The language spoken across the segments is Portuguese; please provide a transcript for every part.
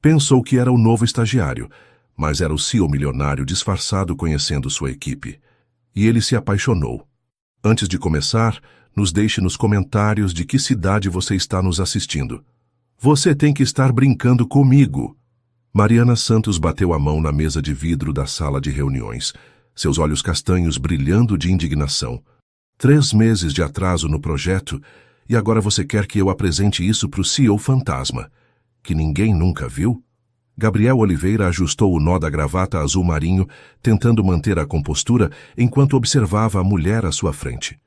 Pensou que era o novo estagiário, mas era o CEO milionário disfarçado conhecendo sua equipe. E ele se apaixonou. Antes de começar, nos deixe nos comentários de que cidade você está nos assistindo. Você tem que estar brincando comigo. Mariana Santos bateu a mão na mesa de vidro da sala de reuniões, seus olhos castanhos brilhando de indignação. 3 meses de atraso no projeto, e agora você quer que eu apresente isso para o CEO fantasma, que ninguém nunca viu? Gabriel Oliveira ajustou o nó da gravata azul marinho, tentando manter a compostura enquanto observava a mulher à sua frente.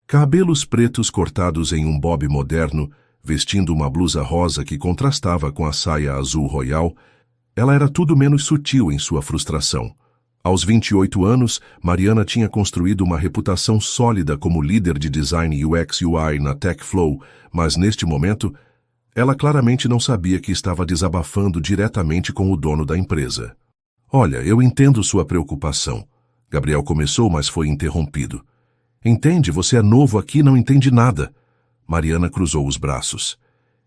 Cabelos pretos cortados em um bob moderno, vestindo uma blusa rosa que contrastava com a saia azul royal, ela era tudo menos sutil em sua frustração. Aos 28 anos, Mariana tinha construído uma reputação sólida como líder de design UX/UI na TechFlow, mas neste momento, ela claramente não sabia que estava desabafando diretamente com o dono da empresa. Olha, eu entendo sua preocupação. Gabriel começou, mas foi interrompido. Entende, você é novo aqui e não entende nada. Mariana cruzou os braços.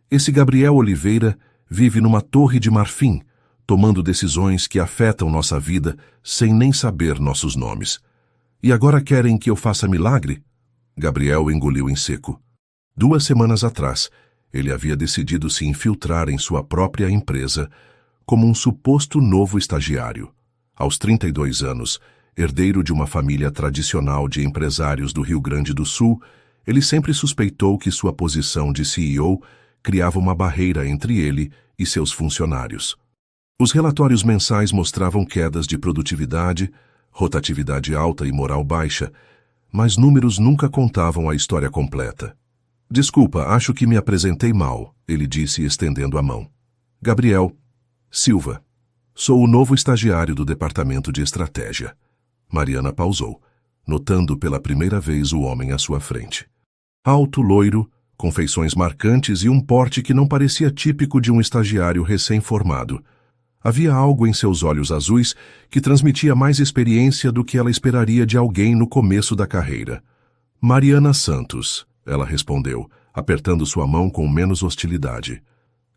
Esse Gabriel Oliveira vive numa torre de marfim, tomando decisões que afetam nossa vida sem nem saber nossos nomes. E agora querem que eu faça milagre? Gabriel engoliu em seco. 2 semanas atrás, ele havia decidido se infiltrar em sua própria empresa como um suposto novo estagiário. Aos 32 anos, herdeiro de uma família tradicional de empresários do Rio Grande do Sul, ele sempre suspeitou que sua posição de CEO criava uma barreira entre ele e seus funcionários. Os relatórios mensais mostravam quedas de produtividade, rotatividade alta e moral baixa, mas números nunca contavam a história completa. Desculpa, acho que me apresentei mal, ele disse estendendo a mão. Gabriel Silva. Sou o novo estagiário do Departamento de Estratégia. Mariana pausou, notando pela primeira vez o homem à sua frente. Alto, loiro, com feições marcantes e um porte que não parecia típico de um estagiário recém-formado. Havia algo em seus olhos azuis que transmitia mais experiência do que ela esperaria de alguém no começo da carreira. Mariana Santos, ela respondeu, apertando sua mão com menos hostilidade.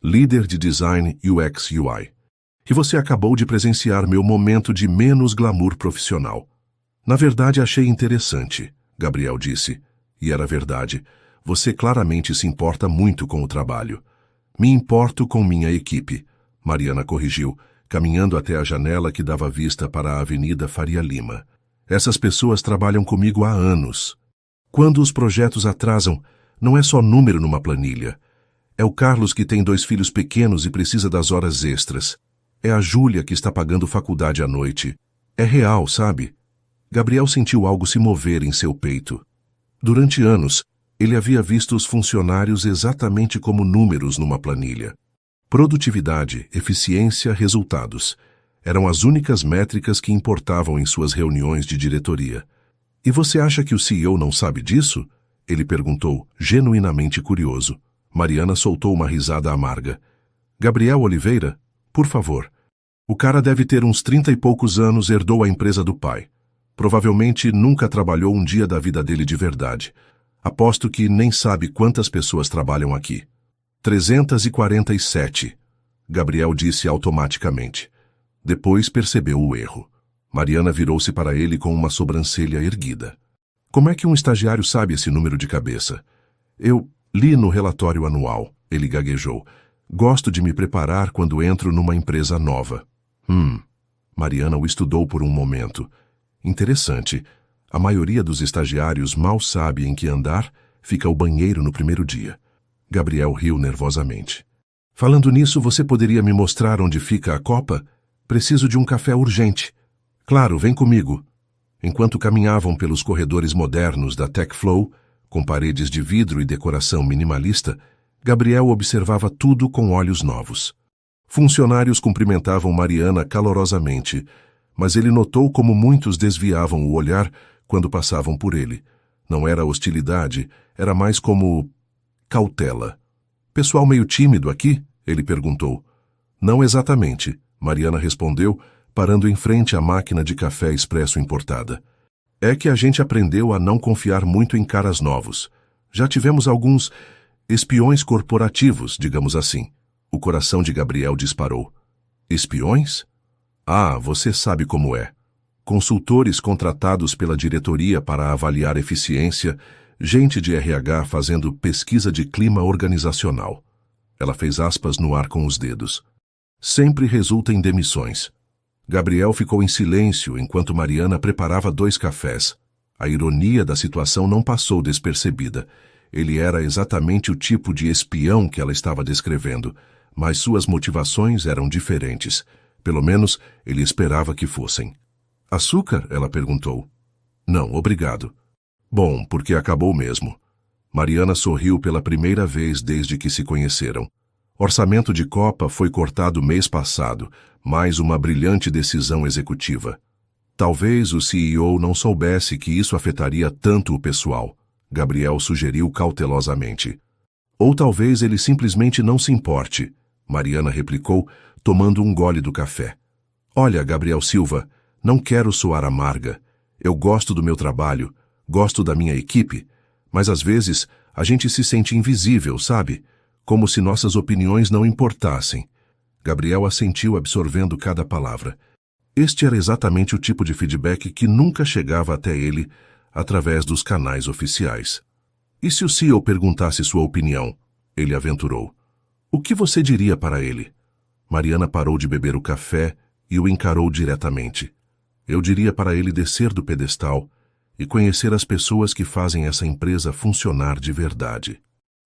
Líder de design UX/UI. E você acabou de presenciar meu momento de menos glamour profissional. Na verdade, achei interessante, Gabriel disse. E era verdade. Você claramente se importa muito com o trabalho. Me importo com minha equipe. Mariana corrigiu, caminhando até a janela que dava vista para a Avenida Faria Lima. Essas pessoas trabalham comigo há anos. Quando os projetos atrasam, não é só número numa planilha. É o Carlos que tem 2 filhos pequenos e precisa das horas extras. É a Júlia que está pagando faculdade à noite. É real, sabe? Gabriel sentiu algo se mover em seu peito. Durante anos, ele havia visto os funcionários exatamente como números numa planilha. Produtividade, eficiência, resultados. Eram as únicas métricas que importavam em suas reuniões de diretoria. E você acha que o CEO não sabe disso? Ele perguntou, genuinamente curioso. Mariana soltou uma risada amarga. Gabriel Oliveira, por favor. O cara deve ter uns 30 e poucos anos, herdou a empresa do pai. Provavelmente nunca trabalhou um dia da vida dele de verdade. Aposto que nem sabe quantas pessoas trabalham aqui. 347, Gabriel disse automaticamente. Depois percebeu o erro. Mariana virou-se para ele com uma sobrancelha erguida. Como é que um estagiário sabe esse número de cabeça? Eu li no relatório anual, ele gaguejou. Gosto de me preparar quando entro numa empresa nova. Mariana o estudou por um momento. Interessante. A maioria dos estagiários mal sabe em que andar, fica ao banheiro no primeiro dia. Gabriel riu nervosamente. Falando nisso, você poderia me mostrar onde fica a copa? Preciso de um café urgente. Claro, vem comigo. Enquanto caminhavam pelos corredores modernos da TechFlow, com paredes de vidro e decoração minimalista, Gabriel observava tudo com olhos novos. Funcionários cumprimentavam Mariana calorosamente, mas ele notou como muitos desviavam o olhar quando passavam por ele. Não era hostilidade, era mais como cautela. Pessoal meio tímido aqui? Ele perguntou. Não exatamente, Mariana respondeu, parando em frente à máquina de café expresso importada. É que a gente aprendeu a não confiar muito em caras novos. Já tivemos alguns espiões corporativos, digamos assim. O coração de Gabriel disparou. Espiões? Ah, você sabe como é. Consultores contratados pela diretoria para avaliar eficiência, gente de RH fazendo pesquisa de clima organizacional. Ela fez aspas no ar com os dedos. Sempre resulta em demissões. Gabriel ficou em silêncio enquanto Mariana preparava 2 cafés. A ironia da situação não passou despercebida. Ele era exatamente o tipo de espião que ela estava descrevendo, mas suas motivações eram diferentes. Pelo menos, ele esperava que fossem. Açúcar? Ela perguntou. Não, obrigado. Bom, porque acabou mesmo. Mariana sorriu pela primeira vez desde que se conheceram. Orçamento de Copa foi cortado mês passado, mais uma brilhante decisão executiva. Talvez o CEO não soubesse que isso afetaria tanto o pessoal, Gabriel sugeriu cautelosamente. Ou talvez ele simplesmente não se importe, Mariana replicou, tomando um gole do café. Olha, Gabriel Silva, não quero soar amarga. Eu gosto do meu trabalho, gosto da minha equipe, mas às vezes a gente se sente invisível, sabe? Como se nossas opiniões não importassem. Gabriel assentiu absorvendo cada palavra. Este era exatamente o tipo de feedback que nunca chegava até ele através dos canais oficiais. E se o CEO perguntasse sua opinião? Ele aventurou. O que você diria para ele? Mariana parou de beber o café e o encarou diretamente. Eu diria para ele descer do pedestal e conhecer as pessoas que fazem essa empresa funcionar de verdade.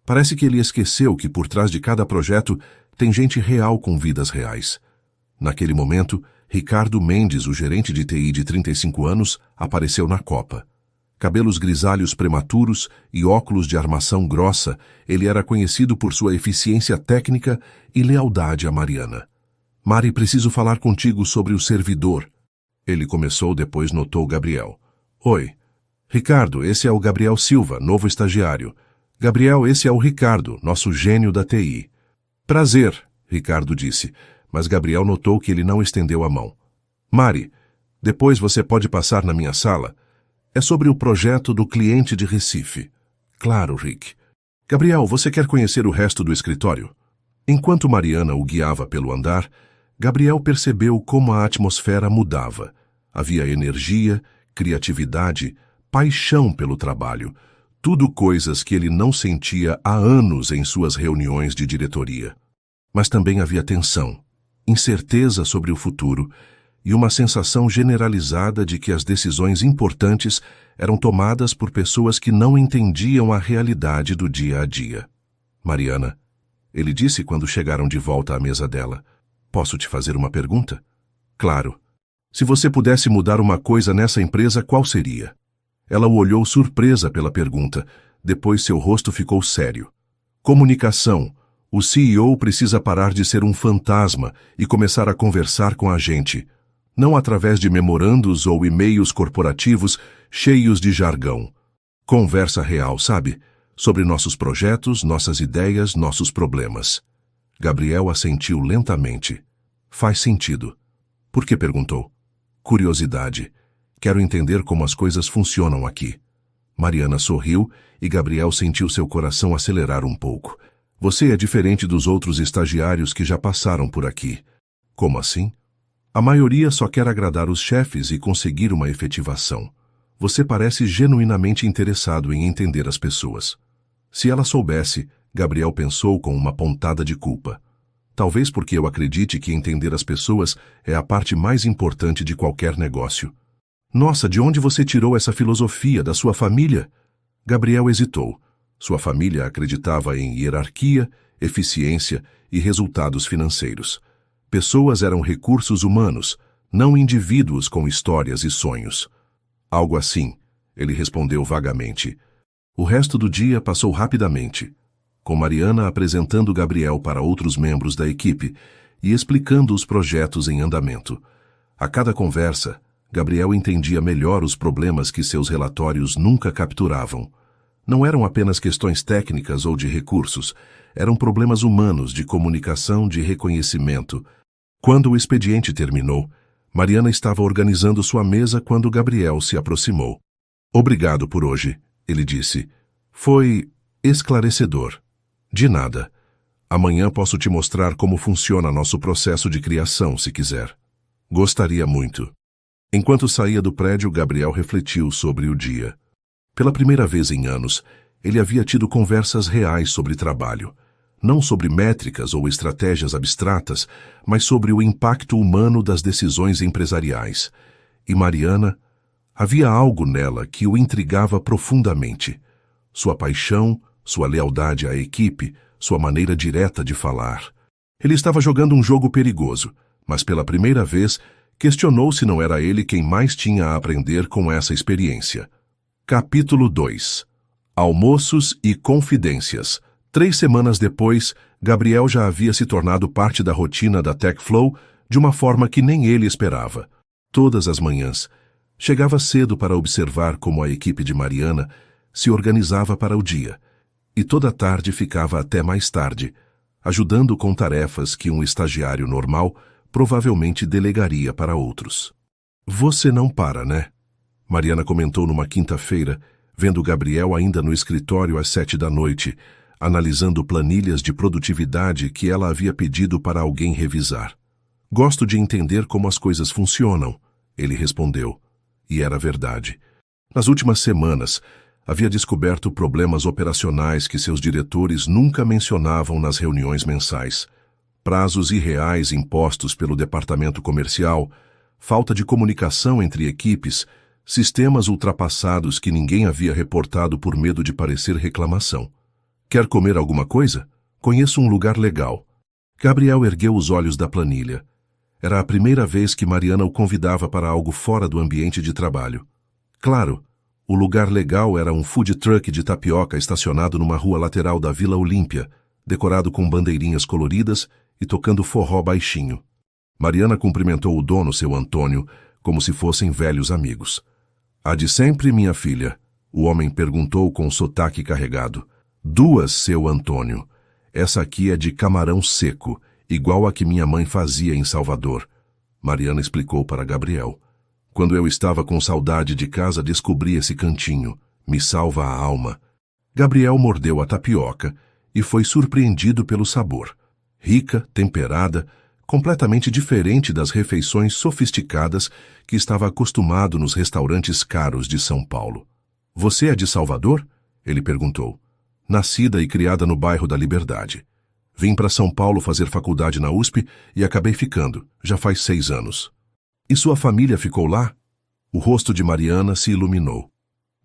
Parece que ele esqueceu que por trás de cada projeto tem gente real com vidas reais. Naquele momento, Ricardo Mendes, o gerente de TI de 35 anos, apareceu na copa. Cabelos grisalhos prematuros e óculos de armação grossa, ele era conhecido por sua eficiência técnica e lealdade a Mariana. Mari, preciso falar contigo sobre o servidor. Ele começou, depois notou Gabriel. Oi. Ricardo, esse é o Gabriel Silva, novo estagiário. Gabriel, esse é o Ricardo, nosso gênio da TI. Prazer, Ricardo disse, mas Gabriel notou que ele não estendeu a mão. Mari, depois você pode passar na minha sala? É sobre o projeto do cliente de Recife. Claro, Rick. Gabriel, você quer conhecer o resto do escritório? Enquanto Mariana o guiava pelo andar, Gabriel percebeu como a atmosfera mudava. Havia energia, criatividade, paixão pelo trabalho. Tudo coisas que ele não sentia há anos em suas reuniões de diretoria. Mas também havia tensão, incerteza sobre o futuro e uma sensação generalizada de que as decisões importantes eram tomadas por pessoas que não entendiam a realidade do dia a dia. Mariana, ele disse quando chegaram de volta à mesa dela, posso te fazer uma pergunta? Claro. Se você pudesse mudar uma coisa nessa empresa, qual seria? Ela o olhou surpresa pela pergunta, depois seu rosto ficou sério. Comunicação. O CEO precisa parar de ser um fantasma e começar a conversar com a gente, não através de memorandos ou e-mails corporativos cheios de jargão. Conversa real, sabe? Sobre nossos projetos, nossas ideias, nossos problemas. Gabriel assentiu lentamente. Faz sentido. Por que perguntou? Curiosidade. Quero entender como as coisas funcionam aqui. Mariana sorriu e Gabriel sentiu seu coração acelerar um pouco. Você é diferente dos outros estagiários que já passaram por aqui. Como assim? A maioria só quer agradar os chefes e conseguir uma efetivação. Você parece genuinamente interessado em entender as pessoas. Se ela soubesse, Gabriel pensou com uma pontada de culpa. Talvez porque eu acredite que entender as pessoas é a parte mais importante de qualquer negócio. Nossa, de onde você tirou essa filosofia? Da sua família? Gabriel hesitou. Sua família acreditava em hierarquia, eficiência e resultados financeiros. Pessoas eram recursos humanos, não indivíduos com histórias e sonhos. Algo assim, ele respondeu vagamente. O resto do dia passou rapidamente, com Mariana apresentando Gabriel para outros membros da equipe e explicando os projetos em andamento. A cada conversa, Gabriel entendia melhor os problemas que seus relatórios nunca capturavam. Não eram apenas questões técnicas ou de recursos, eram problemas humanos de comunicação, de reconhecimento. Quando o expediente terminou, Mariana estava organizando sua mesa quando Gabriel se aproximou. Obrigado por hoje, ele disse. Foi esclarecedor. De nada. Amanhã posso te mostrar como funciona nosso processo de criação, se quiser. Gostaria muito. Enquanto saía do prédio, Gabriel refletiu sobre o dia. Pela primeira vez em anos, ele havia tido conversas reais sobre trabalho. Não sobre métricas ou estratégias abstratas, mas sobre o impacto humano das decisões empresariais. E Mariana, havia algo nela que o intrigava profundamente. Sua paixão, sua lealdade à equipe, sua maneira direta de falar. Ele estava jogando um jogo perigoso, mas pela primeira vez questionou se não era ele quem mais tinha a aprender com essa experiência. Capítulo 2. Almoços e confidências. 3 semanas depois, Gabriel já havia se tornado parte da rotina da TechFlow de uma forma que nem ele esperava. Todas as manhãs, chegava cedo para observar como a equipe de Mariana se organizava para o dia, e toda tarde ficava até mais tarde, ajudando com tarefas que um estagiário normal provavelmente delegaria para outros. Você não para, né? Mariana comentou numa quinta-feira, vendo Gabriel ainda no escritório às 7 da noite, analisando planilhas de produtividade que ela havia pedido para alguém revisar. Gosto de entender como as coisas funcionam, ele respondeu. E era verdade. Nas últimas semanas, havia descoberto problemas operacionais que seus diretores nunca mencionavam nas reuniões mensais. Prazos irreais impostos pelo departamento comercial, falta de comunicação entre equipes, sistemas ultrapassados que ninguém havia reportado por medo de parecer reclamação. Quer comer alguma coisa? Conheço um lugar legal. Gabriel ergueu os olhos da planilha. Era a primeira vez que Mariana o convidava para algo fora do ambiente de trabalho. Claro, o lugar legal era um food truck de tapioca estacionado numa rua lateral da Vila Olímpia, decorado com bandeirinhas coloridas e tocando forró baixinho. Mariana cumprimentou o dono, seu Antônio, como se fossem velhos amigos. "A de sempre, minha filha?" O homem perguntou com sotaque carregado. "2, seu Antônio. Essa aqui é de camarão seco, igual a que minha mãe fazia em Salvador." Mariana explicou para Gabriel. "Quando eu estava com saudade de casa, descobri esse cantinho. Me salva a alma." Gabriel mordeu a tapioca e foi surpreendido pelo sabor. Rica, temperada, completamente diferente das refeições sofisticadas que estava acostumado nos restaurantes caros de São Paulo. "Você é de Salvador?" ele perguntou. "Nascida e criada no bairro da Liberdade. Vim para São Paulo fazer faculdade na USP e acabei ficando, já faz 6 anos. "E sua família ficou lá?" O rosto de Mariana se iluminou.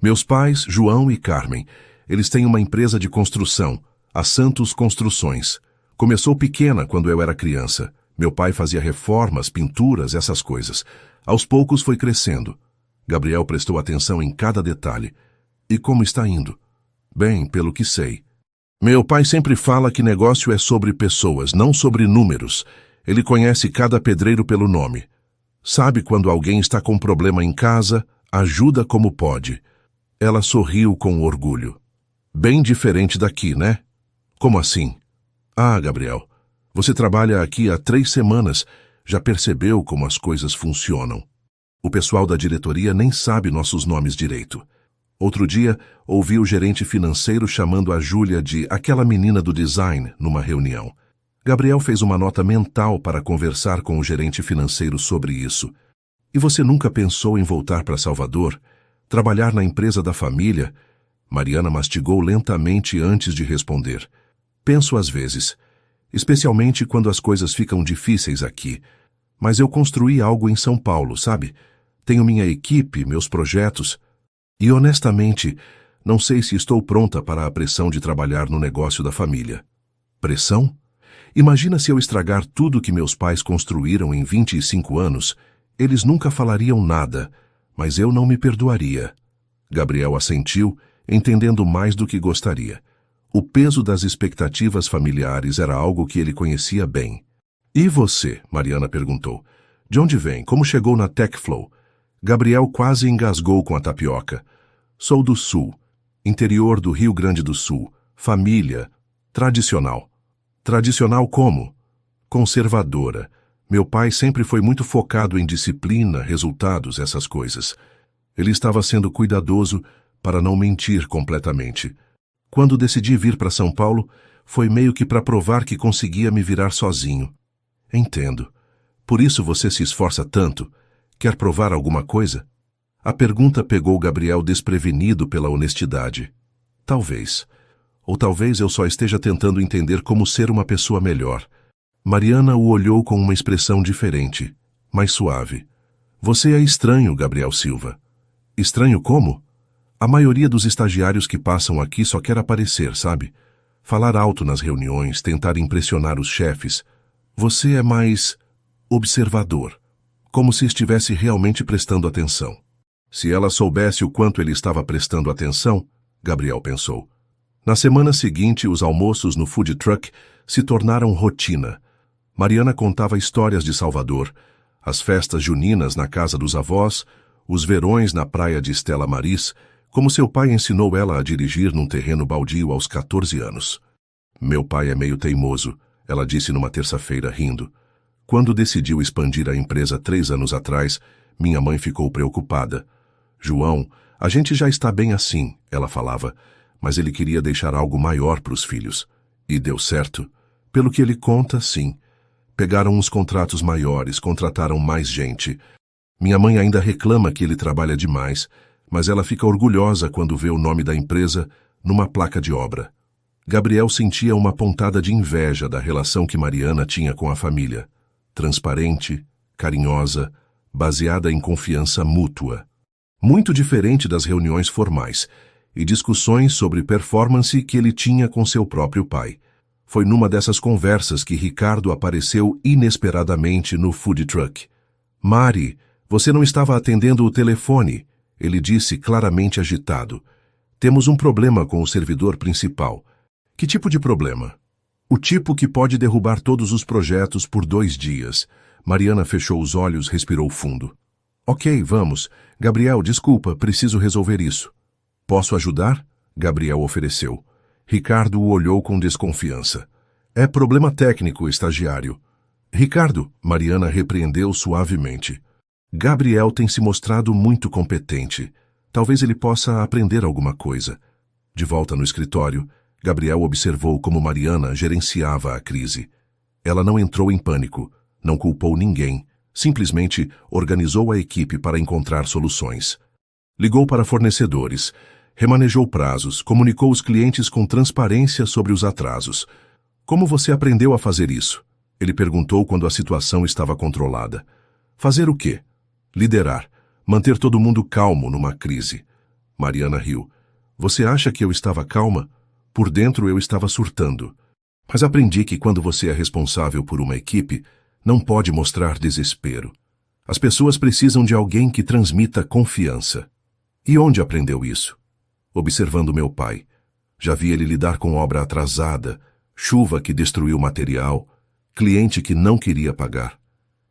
"Meus pais, João e Carmen, eles têm uma empresa de construção, a Santos Construções. Começou pequena quando eu era criança. Meu pai fazia reformas, pinturas, essas coisas. Aos poucos foi crescendo." Gabriel prestou atenção em cada detalhe. "E como está indo?" "Bem, pelo que sei. Meu pai sempre fala que negócio é sobre pessoas, não sobre números. Ele conhece cada pedreiro pelo nome. Sabe quando alguém está com problema em casa, ajuda como pode." Ela sorriu com orgulho. "Bem diferente daqui, né?" "Como assim?" "Ah, Gabriel, você trabalha aqui há 3 semanas. Já percebeu como as coisas funcionam? O pessoal da diretoria nem sabe nossos nomes direito." Outro dia, ouvi o gerente financeiro chamando a Júlia de aquela menina do design numa reunião. Gabriel fez uma nota mental para conversar com o gerente financeiro sobre isso. "E você nunca pensou em voltar para Salvador? Trabalhar na empresa da família?" Mariana mastigou lentamente antes de responder. "Penso às vezes, especialmente quando as coisas ficam difíceis aqui. Mas eu construí algo em São Paulo, sabe? Tenho minha equipe, meus projetos. E honestamente, não sei se estou pronta para a pressão de trabalhar no negócio da família." "Pressão? Imagina se eu estragar tudo que meus pais construíram em 25 anos. Eles nunca falariam nada, mas eu não me perdoaria." Gabriel assentiu, entendendo mais do que gostaria. O peso das expectativas familiares era algo que ele conhecia bem. "E você?" Mariana perguntou. "De onde vem? Como chegou na TechFlow?" Gabriel quase engasgou com a tapioca. "Sou do Sul, interior do Rio Grande do Sul, família, tradicional." "Tradicional como?" "Conservadora. Meu pai sempre foi muito focado em disciplina, resultados, essas coisas. Ele estava sendo cuidadoso para não mentir completamente. Quando decidi vir para São Paulo, foi meio que para provar que conseguia me virar sozinho. Entendo. Por isso você se esforça tanto? Quer provar alguma coisa? A pergunta pegou Gabriel desprevenido pela honestidade. Talvez. Ou talvez eu só esteja tentando entender como ser uma pessoa melhor. Mariana o olhou com uma expressão diferente, mais suave. Você é estranho, Gabriel Silva. Estranho como? A maioria dos estagiários que passam aqui só quer aparecer, sabe? Falar alto nas reuniões, tentar impressionar os chefes. Você é mais observador, como se estivesse realmente prestando atenção. Se ela soubesse o quanto ele estava prestando atenção, Gabriel pensou. Na semana seguinte, os almoços no food truck se tornaram rotina. Mariana contava histórias de Salvador, as festas juninas na casa dos avós, os verões na praia de Estela Maris, como seu pai ensinou ela a dirigir num terreno baldio aos 14 anos. Meu pai é meio teimoso, ela disse numa terça-feira rindo. Quando decidiu expandir a empresa 3 anos atrás, minha mãe ficou preocupada. João, a gente já está bem assim, ela falava, mas ele queria deixar algo maior para os filhos. E deu certo. Pelo que ele conta, sim. Pegaram uns contratos maiores, contrataram mais gente. Minha mãe ainda reclama que ele trabalha demais, mas ela fica orgulhosa quando vê o nome da empresa numa placa de obra. Gabriel sentia uma pontada de inveja da relação que Mariana tinha com a família. Transparente, carinhosa, baseada em confiança mútua. Muito diferente das reuniões formais e discussões sobre performance que ele tinha com seu próprio pai. Foi numa dessas conversas que Ricardo apareceu inesperadamente no food truck. Mari, você não estava atendendo o telefone, ele disse claramente agitado. Temos um problema com o servidor principal. Que tipo de problema? O tipo que pode derrubar todos os projetos por 2 dias. Mariana fechou os olhos, respirou fundo. Ok, vamos. Gabriel, desculpa, preciso resolver isso. Posso ajudar? Gabriel ofereceu. Ricardo o olhou com desconfiança. É problema técnico, estagiário. Ricardo, Mariana repreendeu suavemente. Gabriel tem se mostrado muito competente. Talvez ele possa aprender alguma coisa. De volta no escritório, Gabriel observou como Mariana gerenciava a crise. Ela não entrou em pânico, não culpou ninguém, simplesmente organizou a equipe para encontrar soluções. Ligou para fornecedores, remanejou prazos, comunicou os clientes com transparência sobre os atrasos. Como você aprendeu a fazer isso? Ele perguntou quando a situação estava controlada. Fazer o quê? Liderar. Manter todo mundo calmo numa crise. Mariana riu. Você acha que eu estava calma? Por dentro eu estava surtando. Mas aprendi que quando você é responsável por uma equipe, não pode mostrar desespero. As pessoas precisam de alguém que transmita confiança. E onde aprendeu isso? Observando meu pai. Já vi ele lidar com obra atrasada, chuva que destruiu material, cliente que não queria pagar.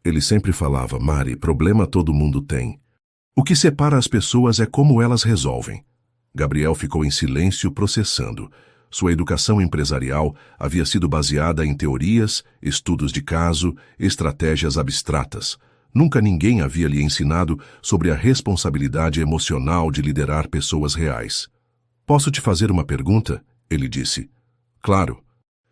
Ele sempre falava, Mari, problema todo mundo tem. O que separa as pessoas é como elas resolvem. Gabriel ficou em silêncio processando. Sua educação empresarial havia sido baseada em teorias, estudos de caso, estratégias abstratas. Nunca ninguém havia lhe ensinado sobre a responsabilidade emocional de liderar pessoas reais. Posso te fazer uma pergunta? Ele disse. Claro.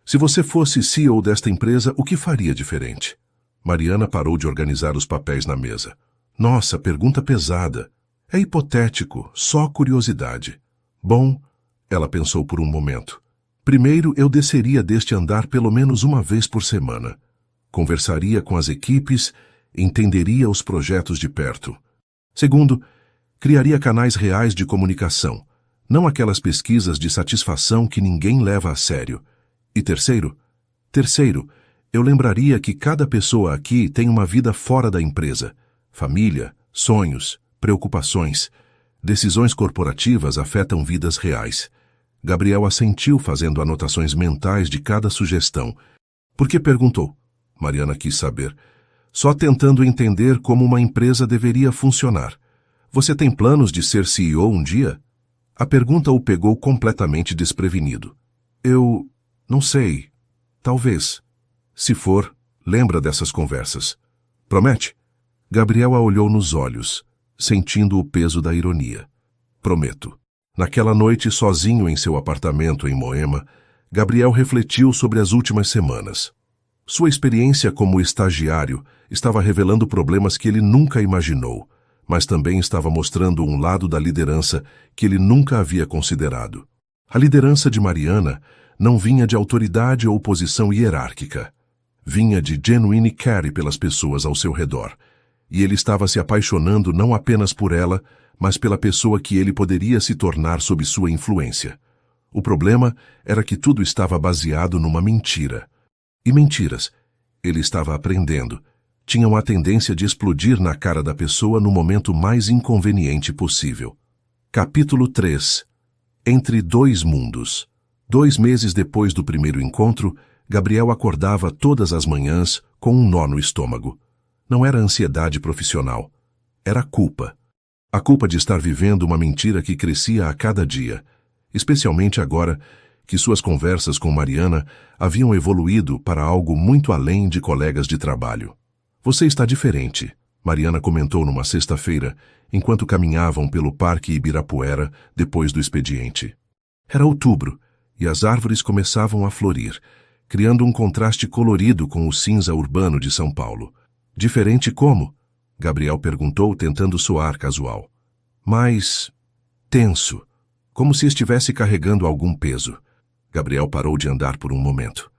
Se você fosse CEO desta empresa, o que faria diferente? Mariana parou de organizar os papéis na mesa. Nossa, pergunta pesada. É hipotético, só curiosidade. Bom, ela pensou por um momento. Primeiro, eu desceria deste andar pelo menos uma vez por semana. Conversaria com as equipes, entenderia os projetos de perto. Segundo, criaria canais reais de comunicação, não aquelas pesquisas de satisfação que ninguém leva a sério. E terceiro, eu lembraria que cada pessoa aqui tem uma vida fora da empresa. Família, sonhos, preocupações. Decisões corporativas afetam vidas reais. Gabriel assentiu fazendo anotações mentais de cada sugestão. Por que perguntou? Mariana quis saber. Só tentando entender como uma empresa deveria funcionar. Você tem planos de ser CEO um dia? A pergunta o pegou completamente desprevenido. Eu não sei. Talvez. Se for, lembra dessas conversas. Promete? Gabriel a olhou nos olhos, sentindo o peso da ironia. Prometo. Naquela noite, sozinho em seu apartamento em Moema, Gabriel refletiu sobre as últimas semanas. Sua experiência como estagiário estava revelando problemas que ele nunca imaginou, mas também estava mostrando um lado da liderança que ele nunca havia considerado. A liderança de Mariana não vinha de autoridade ou posição hierárquica. Vinha de genuine care pelas pessoas ao seu redor. E ele estava se apaixonando não apenas por ela, mas pela pessoa que ele poderia se tornar sob sua influência. O problema era que tudo estava baseado numa mentira. E mentiras, ele estava aprendendo, tinham a tendência de explodir na cara da pessoa no momento mais inconveniente possível. Capítulo 3. Entre dois mundos. 2 meses depois do primeiro encontro, Gabriel acordava todas as manhãs com um nó no estômago. Não era ansiedade profissional. Era culpa. A culpa de estar vivendo uma mentira que crescia a cada dia, especialmente agora que suas conversas com Mariana haviam evoluído para algo muito além de colegas de trabalho. Você está diferente, Mariana comentou numa sexta-feira, enquanto caminhavam pelo Parque Ibirapuera depois do expediente. Era outubro, e as árvores começavam a florir, criando um contraste colorido com o cinza urbano de São Paulo. Diferente como? Gabriel perguntou, tentando soar casual. Mais tenso, como se estivesse carregando algum peso. Gabriel parou de andar por um momento.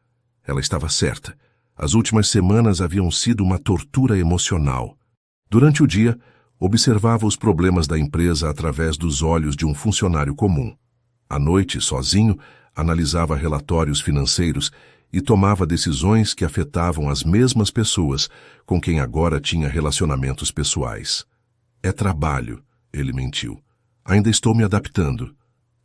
Ela estava certa. As últimas semanas haviam sido uma tortura emocional. Durante o dia, observava os problemas da empresa através dos olhos de um funcionário comum. À noite, sozinho, analisava relatórios financeiros e tomava decisões que afetavam as mesmas pessoas com quem agora tinha relacionamentos pessoais. É trabalho, ele mentiu. Ainda estou me adaptando.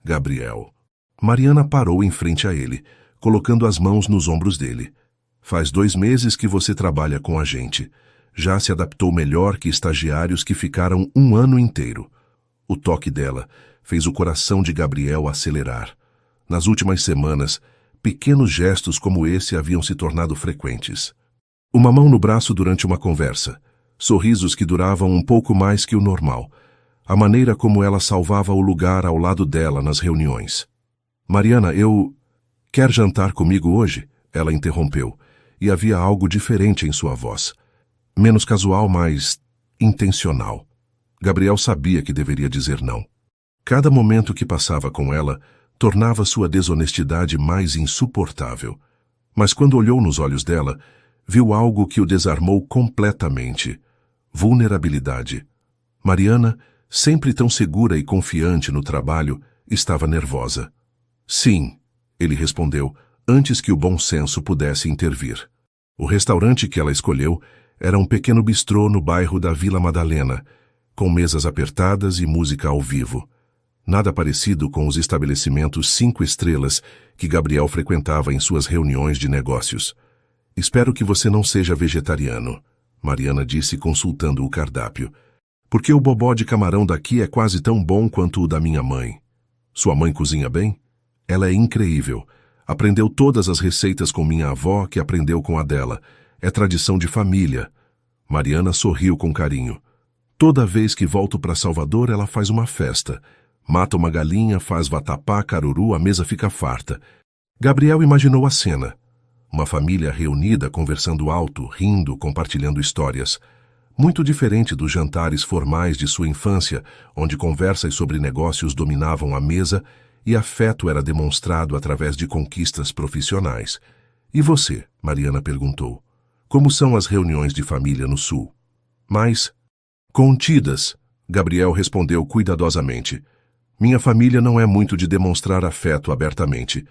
Gabriel. Mariana parou em frente a ele, colocando as mãos nos ombros dele. Faz 2 meses que você trabalha com a gente. Já se adaptou melhor que estagiários que ficaram 1 ano inteiro. O toque dela fez o coração de Gabriel acelerar. Nas últimas semanas, pequenos gestos como esse haviam se tornado frequentes. Uma mão no braço durante uma conversa. Sorrisos que duravam um pouco mais que o normal. A maneira como ela salvava o lugar ao lado dela nas reuniões. Mariana, Quer jantar comigo hoje? Ela interrompeu, e havia algo diferente em sua voz. Menos casual, mas intencional. Gabriel sabia que deveria dizer não. Cada momento que passava com ela tornava sua desonestidade mais insuportável. Mas quando olhou nos olhos dela, viu algo que o desarmou completamente. Vulnerabilidade. Mariana, sempre tão segura e confiante no trabalho, estava nervosa. Sim, ele respondeu, antes que o bom senso pudesse intervir. O restaurante que ela escolheu era um pequeno bistrô no bairro da Vila Madalena, com mesas apertadas e música ao vivo. Nada parecido com os estabelecimentos 5 estrelas que Gabriel frequentava em suas reuniões de negócios. Espero que você não seja vegetariano, Mariana disse consultando o cardápio. Porque o bobó de camarão daqui é quase tão bom quanto o da minha mãe. Sua mãe cozinha bem? Ela é incrível. Aprendeu todas as receitas com minha avó, que aprendeu com a dela. É tradição de família. Mariana sorriu com carinho. Toda vez que volto para Salvador, ela faz uma festa. Mata uma galinha, faz vatapá, caruru, a mesa fica farta. Gabriel imaginou a cena. Uma família reunida, conversando alto, rindo, compartilhando histórias. Muito diferente dos jantares formais de sua infância, onde conversas sobre negócios dominavam a mesa e afeto era demonstrado através de conquistas profissionais. E você? Mariana perguntou. Como são as reuniões de família no Sul? Mais contidas, Gabriel respondeu cuidadosamente. Minha família não é muito de demonstrar afeto abertamente.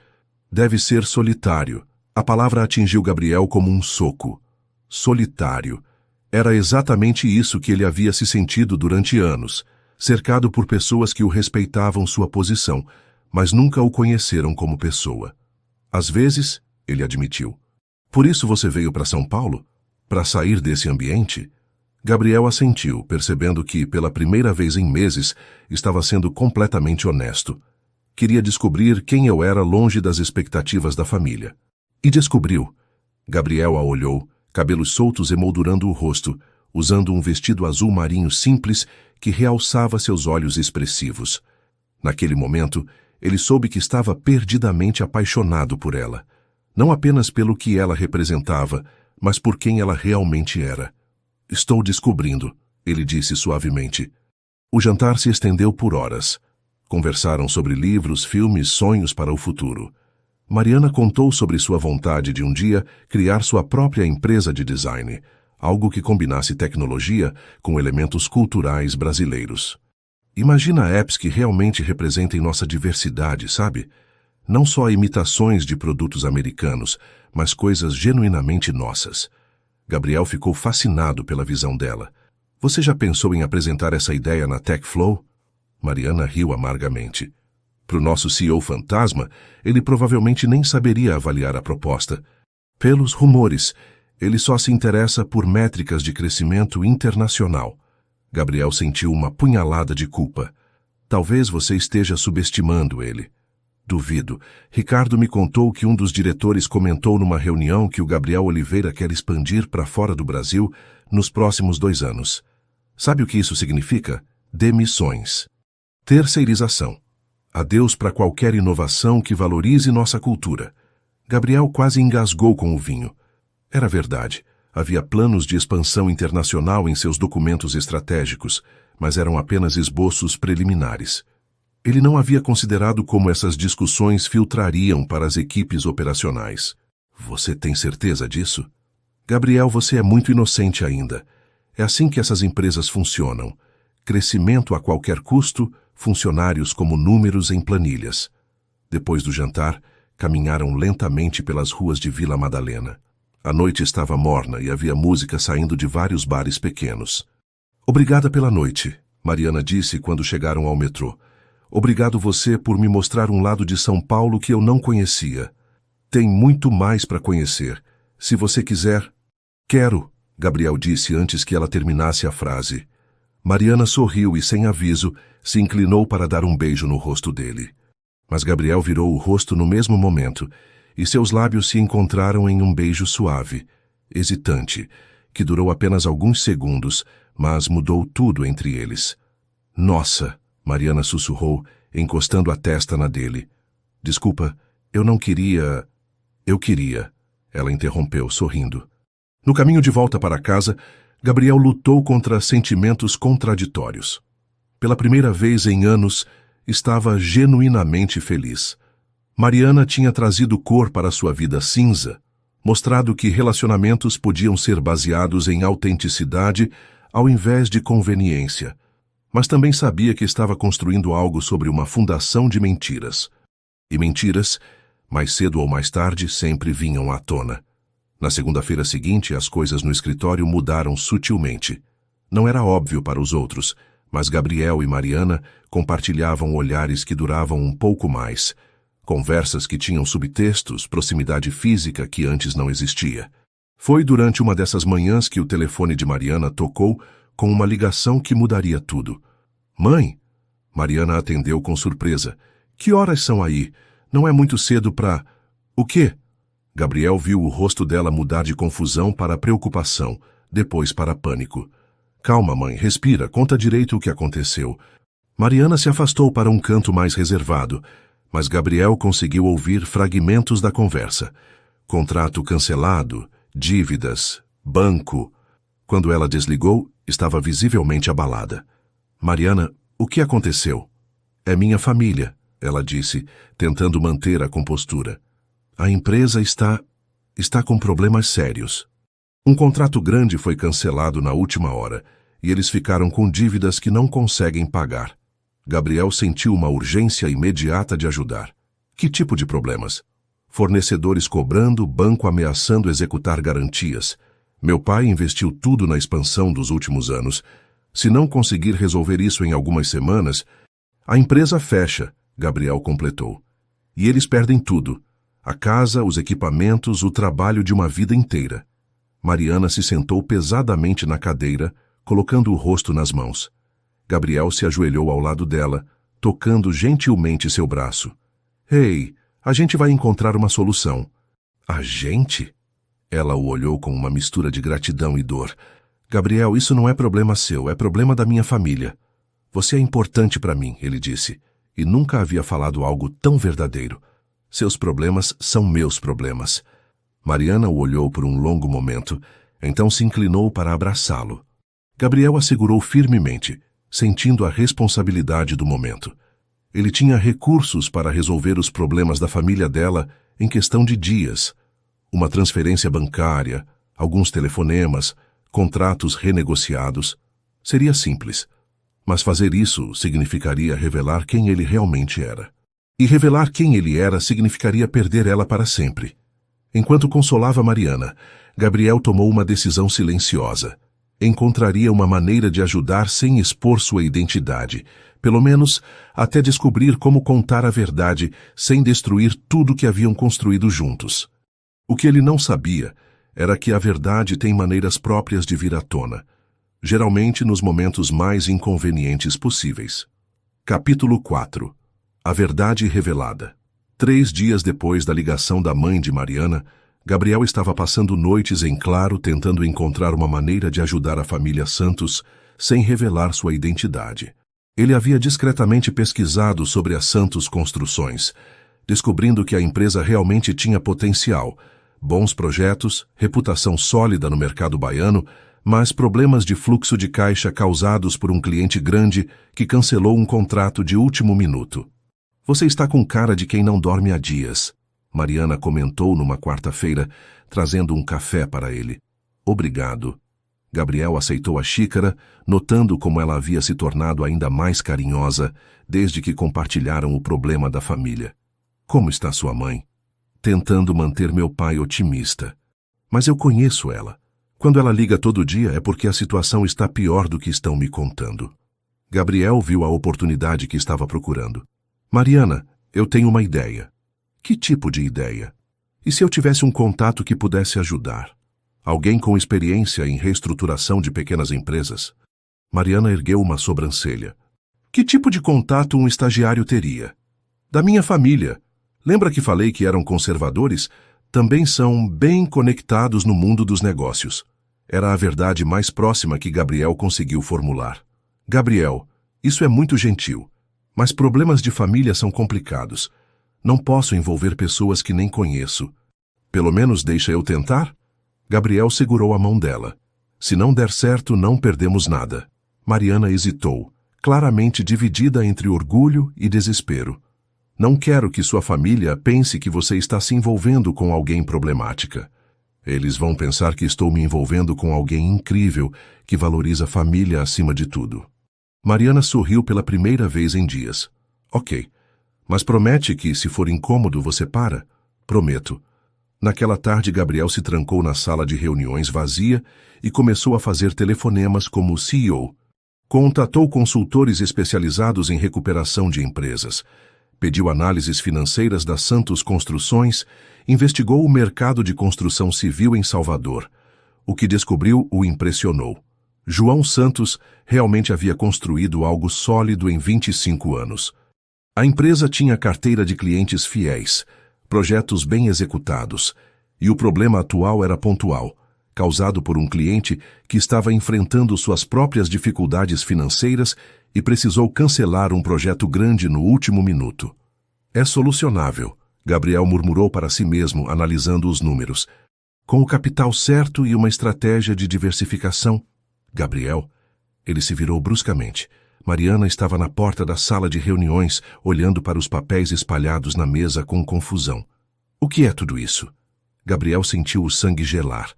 Deve ser solitário. A palavra atingiu Gabriel como um soco. Solitário. Era exatamente isso que ele havia se sentido durante anos, cercado por pessoas que o respeitavam sua posição, mas nunca o conheceram como pessoa. Às vezes, ele admitiu. Por isso você veio para São Paulo? Para sair desse ambiente? Gabriel assentiu, percebendo que, pela primeira vez em meses, estava sendo completamente honesto. Queria descobrir quem eu era longe das expectativas da família. E descobriu. Gabriel a olhou, cabelos soltos emoldurando o rosto, usando um vestido azul marinho simples que realçava seus olhos expressivos. Naquele momento, ele soube que estava perdidamente apaixonado por ela. Não apenas pelo que ela representava, mas por quem ela realmente era. Estou descobrindo, ele disse suavemente. O jantar se estendeu por horas. Conversaram sobre livros, filmes, sonhos para o futuro. Mariana contou sobre sua vontade de um dia criar sua própria empresa de design, algo que combinasse tecnologia com elementos culturais brasileiros. Imagina apps que realmente representem nossa diversidade, sabe? Não só imitações de produtos americanos, mas coisas genuinamente nossas. Gabriel ficou fascinado pela visão dela. Você já pensou em apresentar essa ideia na TechFlow? Mariana riu amargamente. Para o nosso CEO fantasma, ele provavelmente nem saberia avaliar a proposta. Pelos rumores, ele só se interessa por métricas de crescimento internacional. Gabriel sentiu uma punhalada de culpa. Talvez você esteja subestimando ele. Duvido. Ricardo me contou que um dos diretores comentou numa reunião que o Gabriel Oliveira quer expandir para fora do Brasil nos próximos 2 anos. Sabe o que isso significa? Demissões. Terceirização. Adeus para qualquer inovação que valorize nossa cultura. Gabriel quase engasgou com o vinho. Era verdade. Havia planos de expansão internacional em seus documentos estratégicos, mas eram apenas esboços preliminares. Ele não havia considerado como essas discussões filtrariam para as equipes operacionais. Você tem certeza disso? Gabriel, você é muito inocente ainda. É assim que essas empresas funcionam. Crescimento a qualquer custo, funcionários como números em planilhas. Depois do jantar, caminharam lentamente pelas ruas de Vila Madalena. A noite estava morna e havia música saindo de vários bares pequenos. Obrigada pela noite, Mariana disse quando chegaram ao metrô. Obrigado você por me mostrar um lado de São Paulo que eu não conhecia. Tem muito mais para conhecer. Se você quiser... Quero, Gabriel disse antes que ela terminasse a frase. Mariana sorriu e, sem aviso, se inclinou para dar um beijo no rosto dele. Mas Gabriel virou o rosto no mesmo momento, e seus lábios se encontraram em um beijo suave, hesitante, que durou apenas alguns segundos, mas mudou tudo entre eles. Nossa, Mariana sussurrou, encostando a testa na dele. Desculpa, eu não queria... Eu queria, ela interrompeu, sorrindo. No caminho de volta para casa, Gabriel lutou contra sentimentos contraditórios. Pela primeira vez em anos, estava genuinamente feliz. Mariana tinha trazido cor para sua vida cinza, mostrado que relacionamentos podiam ser baseados em autenticidade ao invés de conveniência, mas também sabia que estava construindo algo sobre uma fundação de mentiras. E mentiras, mais cedo ou mais tarde, sempre vinham à tona. Na segunda-feira seguinte, as coisas no escritório mudaram sutilmente. Não era óbvio para os outros, mas Gabriel e Mariana compartilhavam olhares que duravam um pouco mais. Conversas que tinham subtextos, proximidade física que antes não existia. Foi durante uma dessas manhãs que o telefone de Mariana tocou com uma ligação que mudaria tudo. Mãe? Mariana atendeu com surpresa. Que horas são aí? Não é muito cedo para... O quê? Gabriel viu o rosto dela mudar de confusão para preocupação, depois para pânico. Calma, mãe, respira, conta direito o que aconteceu. Mariana se afastou para um canto mais reservado, mas Gabriel conseguiu ouvir fragmentos da conversa. Contrato cancelado, dívidas, banco. Quando ela desligou, estava visivelmente abalada. Mariana, o que aconteceu? É minha família, ela disse, tentando manter a compostura. A empresa está com problemas sérios. Um contrato grande foi cancelado na última hora, e eles ficaram com dívidas que não conseguem pagar. Gabriel sentiu uma urgência imediata de ajudar. Que tipo de problemas? Fornecedores cobrando, banco ameaçando executar garantias. Meu pai investiu tudo na expansão dos últimos anos. Se não conseguir resolver isso em algumas semanas, a empresa fecha, Gabriel completou. E eles perdem tudo. A casa, os equipamentos, o trabalho de uma vida inteira. Mariana se sentou pesadamente na cadeira, colocando o rosto nas mãos. Gabriel se ajoelhou ao lado dela, tocando gentilmente seu braço. Ei, a gente vai encontrar uma solução. A gente? Ela o olhou com uma mistura de gratidão e dor. Gabriel, isso não é problema seu, é problema da minha família. Você é importante para mim, ele disse. e nunca havia falado algo tão verdadeiro. Seus problemas são meus problemas. Mariana o olhou por um longo momento, então se inclinou para abraçá-lo. Gabriel a segurou firmemente, sentindo a responsabilidade do momento. Ele tinha recursos para resolver os problemas da família dela em questão de dias. Uma transferência bancária, alguns telefonemas, contratos renegociados. Seria simples. Mas fazer isso significaria revelar quem ele realmente era. E revelar quem ele era significaria perder ela para sempre. Enquanto consolava Mariana, Gabriel tomou uma decisão silenciosa. Encontraria uma maneira de ajudar sem expor sua identidade, pelo menos até descobrir como contar a verdade sem destruir tudo que haviam construído juntos. O que ele não sabia era que a verdade tem maneiras próprias de vir à tona, geralmente nos momentos mais inconvenientes possíveis. Capítulo 4. A verdade revelada. 3 dias depois da ligação da mãe de Mariana, Gabriel estava passando noites em claro tentando encontrar uma maneira de ajudar a família Santos sem revelar sua identidade. Ele havia discretamente pesquisado sobre a Santos Construções, descobrindo que a empresa realmente tinha potencial, bons projetos, reputação sólida no mercado baiano, mas problemas de fluxo de caixa causados por um cliente grande que cancelou um contrato de último minuto. "Você está com cara de quem não dorme há dias", Mariana comentou numa quarta-feira, trazendo um café para ele. "Obrigado." Gabriel aceitou a xícara, notando como ela havia se tornado ainda mais carinhosa desde que compartilharam o problema da família. "Como está sua mãe?" "Tentando manter meu pai otimista. Mas eu conheço ela. Quando ela liga todo dia é porque a situação está pior do que estão me contando." Gabriel viu a oportunidade que estava procurando. "Mariana, eu tenho uma ideia." "Que tipo de ideia?" "E se eu tivesse um contato que pudesse ajudar? Alguém com experiência em reestruturação de pequenas empresas?" Mariana ergueu uma sobrancelha. "Que tipo de contato um estagiário teria?" "Da minha família. Lembra que falei que eram conservadores? Também são bem conectados no mundo dos negócios." Era a verdade mais próxima que Gabriel conseguiu formular. "Gabriel, isso é muito gentil, mas problemas de família são complicados. Não posso envolver pessoas que nem conheço. Pelo menos deixa eu tentar?" Gabriel segurou a mão dela. "Se não der certo, não perdemos nada." Mariana hesitou, claramente dividida entre orgulho e desespero. "Não quero que sua família pense que você está se envolvendo com alguém problemática. Eles vão pensar que estou me envolvendo com alguém incrível, que valoriza a família acima de tudo." Mariana sorriu pela primeira vez em dias. "Ok. Mas promete que, se for incômodo, você para?" "Prometo." Naquela tarde, Gabriel se trancou na sala de reuniões vazia e começou a fazer telefonemas como CEO. Contatou consultores especializados em recuperação de empresas. Pediu análises financeiras da Santos Construções, investigou o mercado de construção civil em Salvador. O que descobriu o impressionou. João Santos realmente havia construído algo sólido em 25 anos. A empresa tinha carteira de clientes fiéis, projetos bem executados, e o problema atual era pontual, causado por um cliente que estava enfrentando suas próprias dificuldades financeiras e precisou cancelar um projeto grande no último minuto. "É solucionável", Gabriel murmurou para si mesmo, analisando os números. "Com o capital certo e uma estratégia de diversificação." "Gabriel?" Ele se virou bruscamente. Mariana estava na porta da sala de reuniões, olhando para os papéis espalhados na mesa com confusão. "O que é tudo isso?" Gabriel sentiu o sangue gelar.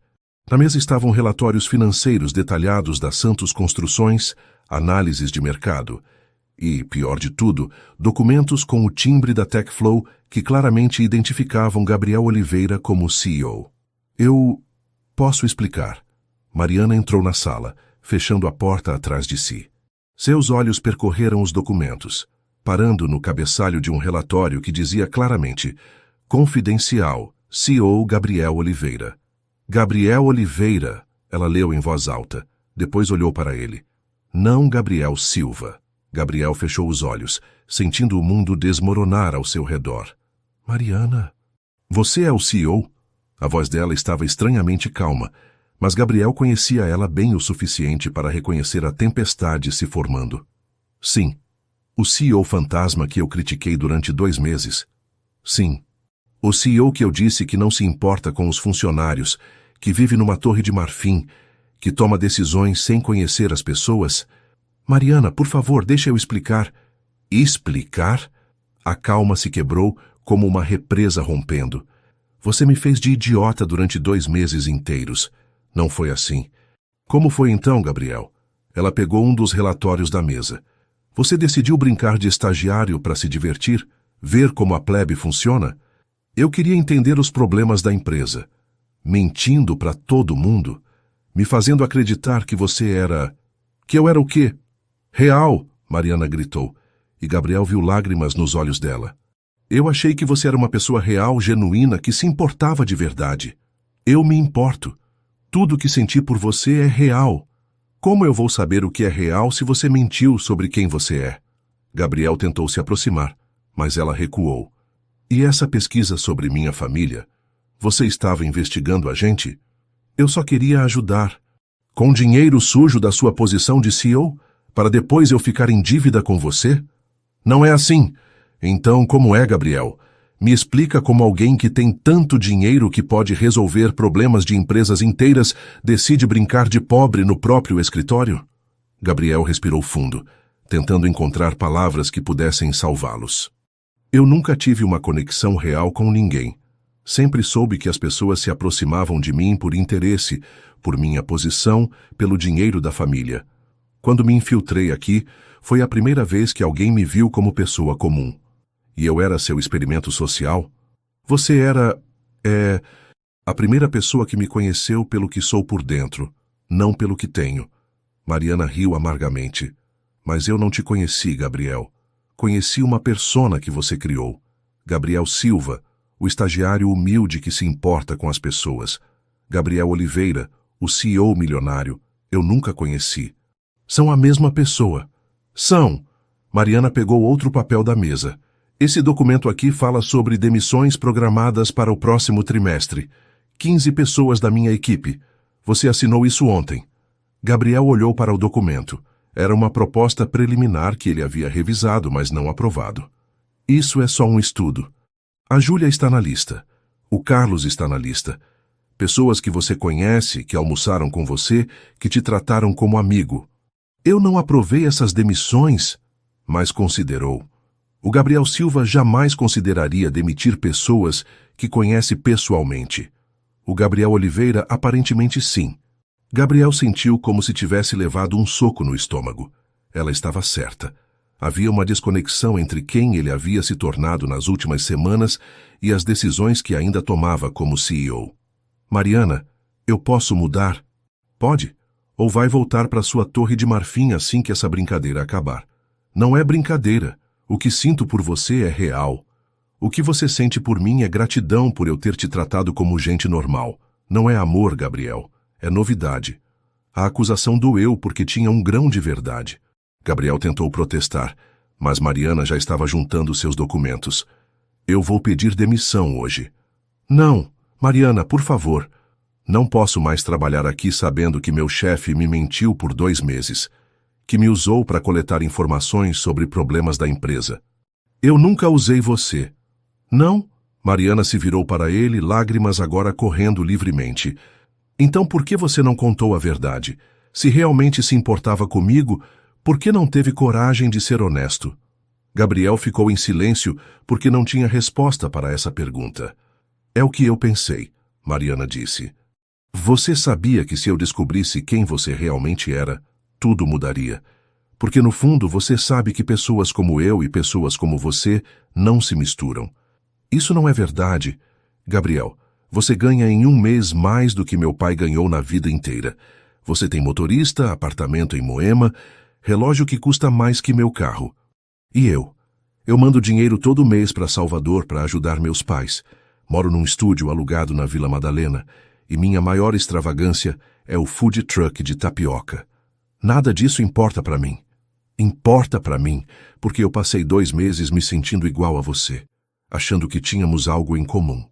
Na mesa estavam relatórios financeiros detalhados da Santos Construções, análises de mercado e, pior de tudo, documentos com o timbre da TechFlow que claramente identificavam Gabriel Oliveira como CEO. "Eu posso explicar." Mariana entrou na sala, fechando a porta atrás de si. Seus olhos percorreram os documentos, parando no cabeçalho de um relatório que dizia claramente "Confidencial, CEO Gabriel Oliveira." "Gabriel Oliveira", ela leu em voz alta, depois olhou para ele. "Não Gabriel Silva." Gabriel fechou os olhos, sentindo o mundo desmoronar ao seu redor. "Mariana, você é o CEO?" A voz dela estava estranhamente calma, mas Gabriel conhecia ela bem o suficiente para reconhecer a tempestade se formando. "Sim." O CEO fantasma que eu critiquei durante 2 meses? Sim. O CEO que eu disse que não se importa com os funcionários, que vive numa torre de marfim, que toma decisões sem conhecer as pessoas? Mariana, por favor, deixa eu explicar. Explicar? A calma se quebrou como uma represa rompendo. Você me fez de idiota durante 2 meses inteiros. Não foi assim. Como foi então, Gabriel? Ela pegou um dos relatórios da mesa. Você decidiu brincar de estagiário para se divertir? Ver como a plebe funciona? Eu queria entender os problemas da empresa. Mentindo para todo mundo? Me fazendo acreditar que você era... Que eu era o quê? Real, Mariana gritou, e Gabriel viu lágrimas nos olhos dela. Eu achei que você era uma pessoa real, genuína, que se importava de verdade. Eu me importo. Tudo que senti por você é real. Como eu vou saber o que é real se você mentiu sobre quem você é? Gabriel tentou se aproximar, mas ela recuou. E essa pesquisa sobre minha família? Você estava investigando a gente? Eu só queria ajudar. Com dinheiro sujo da sua posição de CEO? Para depois eu ficar em dívida com você? Não é assim. Então, como é, Gabriel? Me explica como alguém que tem tanto dinheiro que pode resolver problemas de empresas inteiras decide brincar de pobre no próprio escritório? Gabriel respirou fundo, tentando encontrar palavras que pudessem salvá-los. Eu nunca tive uma conexão real com ninguém. Sempre soube que as pessoas se aproximavam de mim por interesse, por minha posição, pelo dinheiro da família. Quando me infiltrei aqui, foi a primeira vez que alguém me viu como pessoa comum. E eu era seu experimento social? Você era, a primeira pessoa que me conheceu pelo que sou por dentro, não pelo que tenho. Mariana riu amargamente. Mas eu não te conheci, Gabriel. Conheci uma persona que você criou. Gabriel Silva, o estagiário humilde que se importa com as pessoas. Gabriel Oliveira, o CEO milionário. Eu nunca conheci. São a mesma pessoa. São. Mariana pegou outro papel da mesa. Esse documento aqui fala sobre demissões programadas para o próximo trimestre. 15 pessoas da minha equipe. Você assinou isso ontem. Gabriel olhou para o documento. Era uma proposta preliminar que ele havia revisado, mas não aprovado. Isso é só um estudo. A Júlia está na lista. O Carlos está na lista. Pessoas que você conhece, que almoçaram com você, que te trataram como amigo. Eu não aprovei essas demissões, mas considerou. O Gabriel Silva jamais consideraria demitir pessoas que conhece pessoalmente. O Gabriel Oliveira aparentemente sim. Gabriel sentiu como se tivesse levado um soco no estômago. Ela estava certa. Havia uma desconexão entre quem ele havia se tornado nas últimas semanas e as decisões que ainda tomava como CEO. Mariana, eu posso mudar? Pode. Ou vai voltar para sua torre de marfim assim que essa brincadeira acabar. Não é brincadeira. O que sinto por você é real. O que você sente por mim é gratidão por eu ter te tratado como gente normal. Não é amor, Gabriel. É novidade. A acusação doeu porque tinha um grão de verdade. Gabriel tentou protestar, mas Mariana já estava juntando seus documentos. Eu vou pedir demissão hoje. Não, Mariana, por favor. Não posso mais trabalhar aqui sabendo que meu chefe me mentiu por 2 meses. Que me usou para coletar informações sobre problemas da empresa. Eu nunca usei você. Não? Mariana se virou para ele, lágrimas agora correndo livremente. Então por que você não contou a verdade? Se realmente se importava comigo, por que não teve coragem de ser honesto? Gabriel ficou em silêncio porque não tinha resposta para essa pergunta. É o que eu pensei, Mariana disse. Você sabia que se eu descobrisse quem você realmente era, tudo mudaria. Porque no fundo você sabe que pessoas como eu e pessoas como você não se misturam. Isso não é verdade. Gabriel, você ganha em 1 mês mais do que meu pai ganhou na vida inteira. Você tem motorista, apartamento em Moema, relógio que custa mais que meu carro. E eu? Eu mando dinheiro todo mês para Salvador para ajudar meus pais. Moro num estúdio alugado na Vila Madalena e minha maior extravagância é o food truck de tapioca. Nada disso importa para mim. Importa para mim, porque eu passei 2 meses me sentindo igual a você, achando que tínhamos algo em comum.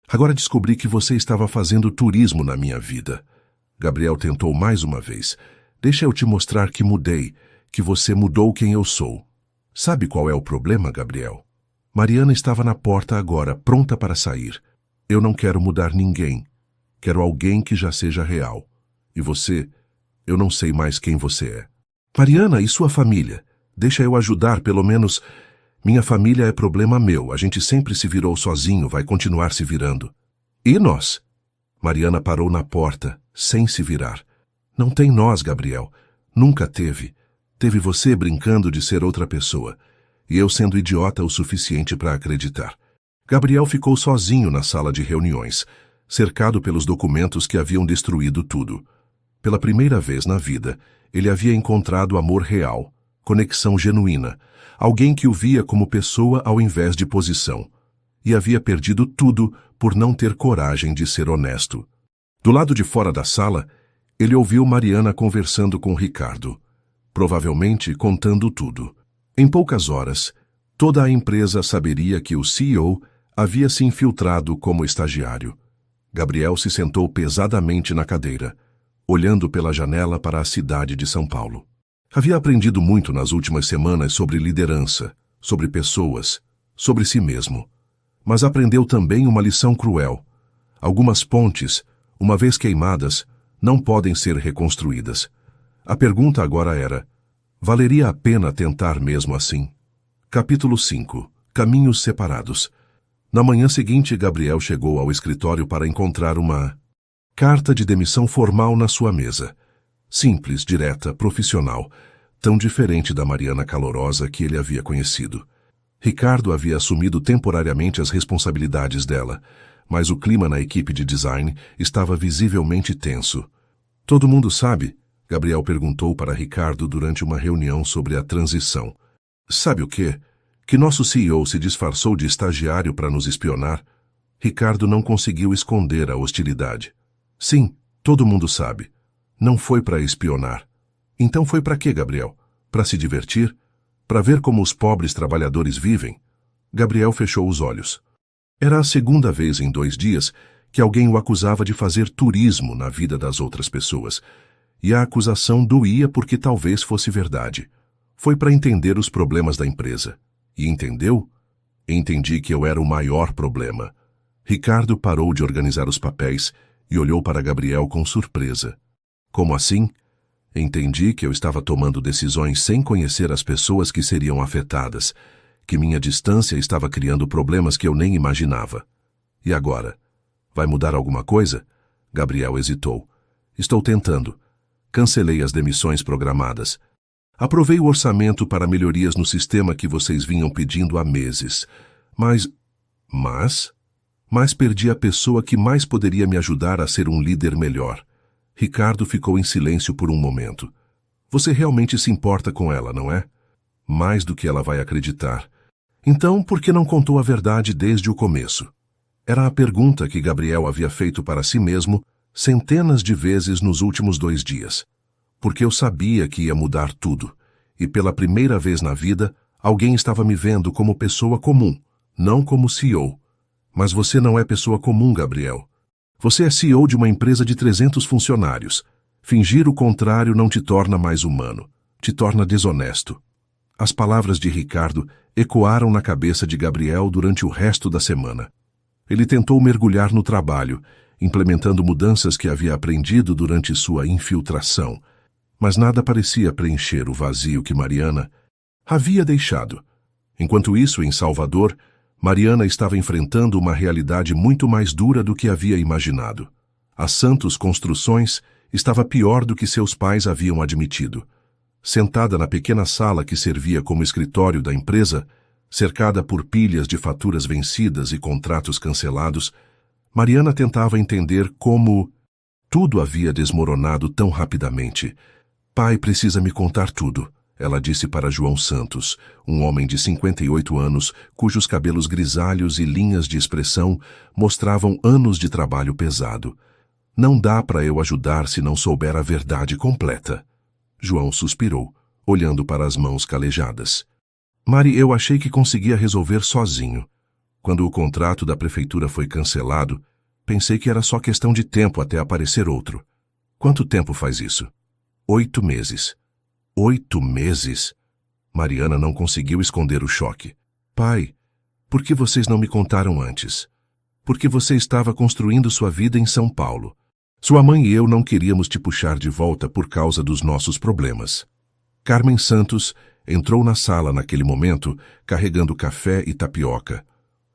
Agora descobri que você estava fazendo turismo na minha vida. Gabriel tentou mais uma vez. Deixa eu te mostrar que mudei, que você mudou quem eu sou. Sabe qual é o problema, Gabriel? Mariana estava na porta agora, pronta para sair. Eu não quero mudar ninguém. Quero alguém que já seja real. E você, eu não sei mais quem você é. Mariana, e sua família? Deixa eu ajudar, pelo menos. Minha família é problema meu. A gente sempre se virou sozinho, vai continuar se virando. E nós? Mariana parou na porta, sem se virar. Não tem nós, Gabriel. Nunca teve. Teve você brincando de ser outra pessoa. E eu sendo idiota o suficiente para acreditar. Gabriel ficou sozinho na sala de reuniões, cercado pelos documentos que haviam destruído tudo. Pela primeira vez na vida, ele havia encontrado amor real, conexão genuína, alguém que o via como pessoa ao invés de posição. E havia perdido tudo por não ter coragem de ser honesto. Do lado de fora da sala, ele ouviu Mariana conversando com Ricardo, provavelmente contando tudo. Em poucas horas, toda a empresa saberia que o CEO havia se infiltrado como estagiário. Gabriel se sentou pesadamente na cadeira, olhando pela janela para a cidade de São Paulo. Havia aprendido muito nas últimas semanas sobre liderança, sobre pessoas, sobre si mesmo. Mas aprendeu também uma lição cruel. Algumas pontes, uma vez queimadas, não podem ser reconstruídas. A pergunta agora era: valeria a pena tentar mesmo assim? Capítulo 5. Caminhos separados. Na manhã seguinte, Gabriel chegou ao escritório para encontrar uma carta de demissão formal na sua mesa. Simples, direta, profissional, tão diferente da Mariana calorosa que ele havia conhecido. Ricardo havia assumido temporariamente as responsabilidades dela, mas o clima na equipe de design estava visivelmente tenso. Todo mundo sabe? Gabriel perguntou para Ricardo durante uma reunião sobre a transição. Sabe o quê? Que nosso CEO se disfarçou de estagiário para nos espionar? Ricardo não conseguiu esconder a hostilidade. Sim, todo mundo sabe. Não foi para espionar. Então foi para quê, Gabriel? Para se divertir? Para ver como os pobres trabalhadores vivem? Gabriel fechou os olhos. Era a segunda vez em 2 dias que alguém o acusava de fazer turismo na vida das outras pessoas. E a acusação doía porque talvez fosse verdade. Foi para entender os problemas da empresa. E entendeu? Entendi que eu era o maior problema. Ricardo parou de organizar os papéis e olhou para Gabriel com surpresa. Como assim? Entendi que eu estava tomando decisões sem conhecer as pessoas que seriam afetadas, que minha distância estava criando problemas que eu nem imaginava. E agora? Vai mudar alguma coisa? Gabriel hesitou. Estou tentando. Cancelei as demissões programadas. Aprovei o orçamento para melhorias no sistema que vocês vinham pedindo há meses. Mas perdi a pessoa que mais poderia me ajudar a ser um líder melhor. Ricardo ficou em silêncio por um momento. Você realmente se importa com ela, não é? Mais do que ela vai acreditar. Então, por que não contou a verdade desde o começo? Era a pergunta que Gabriel havia feito para si mesmo centenas de vezes nos últimos 2 dias. Porque eu sabia que ia mudar tudo, e pela primeira vez na vida, alguém estava me vendo como pessoa comum, não como CEO. Mas você não é pessoa comum, Gabriel. Você é CEO de uma empresa de 300 funcionários. Fingir o contrário não te torna mais humano, te torna desonesto. As palavras de Ricardo ecoaram na cabeça de Gabriel durante o resto da semana. Ele tentou mergulhar no trabalho, implementando mudanças que havia aprendido durante sua infiltração, mas nada parecia preencher o vazio que Mariana havia deixado. Enquanto isso, em Salvador, Mariana estava enfrentando uma realidade muito mais dura do que havia imaginado. A Santos Construções estava pior do que seus pais haviam admitido. Sentada na pequena sala que servia como escritório da empresa, cercada por pilhas de faturas vencidas e contratos cancelados, Mariana tentava entender como tudo havia desmoronado tão rapidamente. Pai precisa me contar tudo, ela disse para João Santos, um homem de 58 anos, cujos cabelos grisalhos e linhas de expressão mostravam anos de trabalho pesado. Não dá para eu ajudar se não souber a verdade completa. João suspirou, olhando para as mãos calejadas. Mari, eu achei que conseguia resolver sozinho. Quando o contrato da prefeitura foi cancelado, pensei que era só questão de tempo até aparecer outro. Quanto tempo faz isso? 8 meses. 8 meses? Mariana não conseguiu esconder o choque. Pai, por que vocês não me contaram antes? Porque você estava construindo sua vida em São Paulo. Sua mãe e eu não queríamos te puxar de volta por causa dos nossos problemas. Carmen Santos entrou na sala naquele momento, carregando café e tapioca.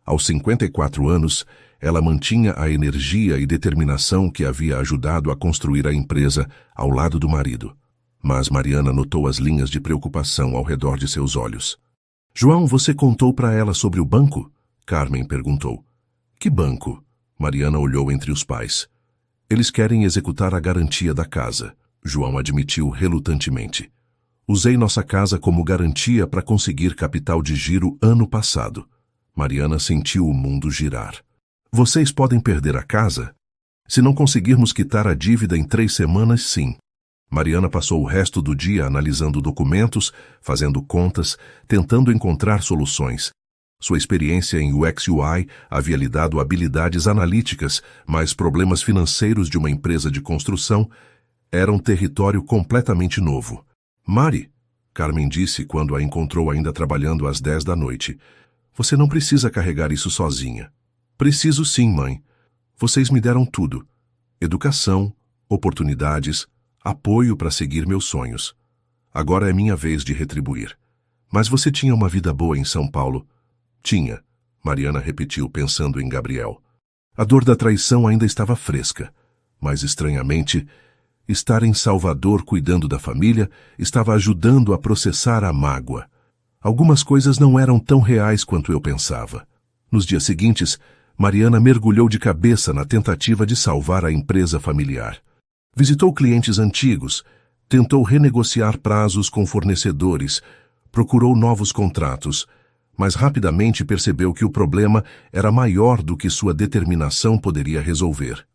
Aos 54 anos, ela mantinha a energia e determinação que havia ajudado a construir a empresa ao lado do marido. Mas Mariana notou as linhas de preocupação ao redor de seus olhos. João, você contou para ela sobre o banco? Carmen perguntou. Que banco? Mariana olhou entre os pais. Eles querem executar a garantia da casa, João admitiu relutantemente. Usei nossa casa como garantia para conseguir capital de giro ano passado. Mariana sentiu o mundo girar. Vocês podem perder a casa? Se não conseguirmos quitar a dívida em 3 semanas, sim. Mariana passou o resto do dia analisando documentos, fazendo contas, tentando encontrar soluções. Sua experiência em UX/UI havia lhe dado habilidades analíticas, mas problemas financeiros de uma empresa de construção eram território completamente novo. Mari, Carmen disse quando a encontrou ainda trabalhando às 10 da noite, você não precisa carregar isso sozinha. Preciso sim, mãe. Vocês me deram tudo. Educação, oportunidades, apoio para seguir meus sonhos. Agora é minha vez de retribuir. Mas você tinha uma vida boa em São Paulo? Tinha, Mariana repetiu pensando em Gabriel. A dor da traição ainda estava fresca, mas estranhamente, estar em Salvador cuidando da família estava ajudando a processar a mágoa. Algumas coisas não eram tão reais quanto eu pensava. Nos dias seguintes, Mariana mergulhou de cabeça na tentativa de salvar a empresa familiar. Visitou clientes antigos, tentou renegociar prazos com fornecedores, procurou novos contratos, mas rapidamente percebeu que o problema era maior do que sua determinação poderia resolver.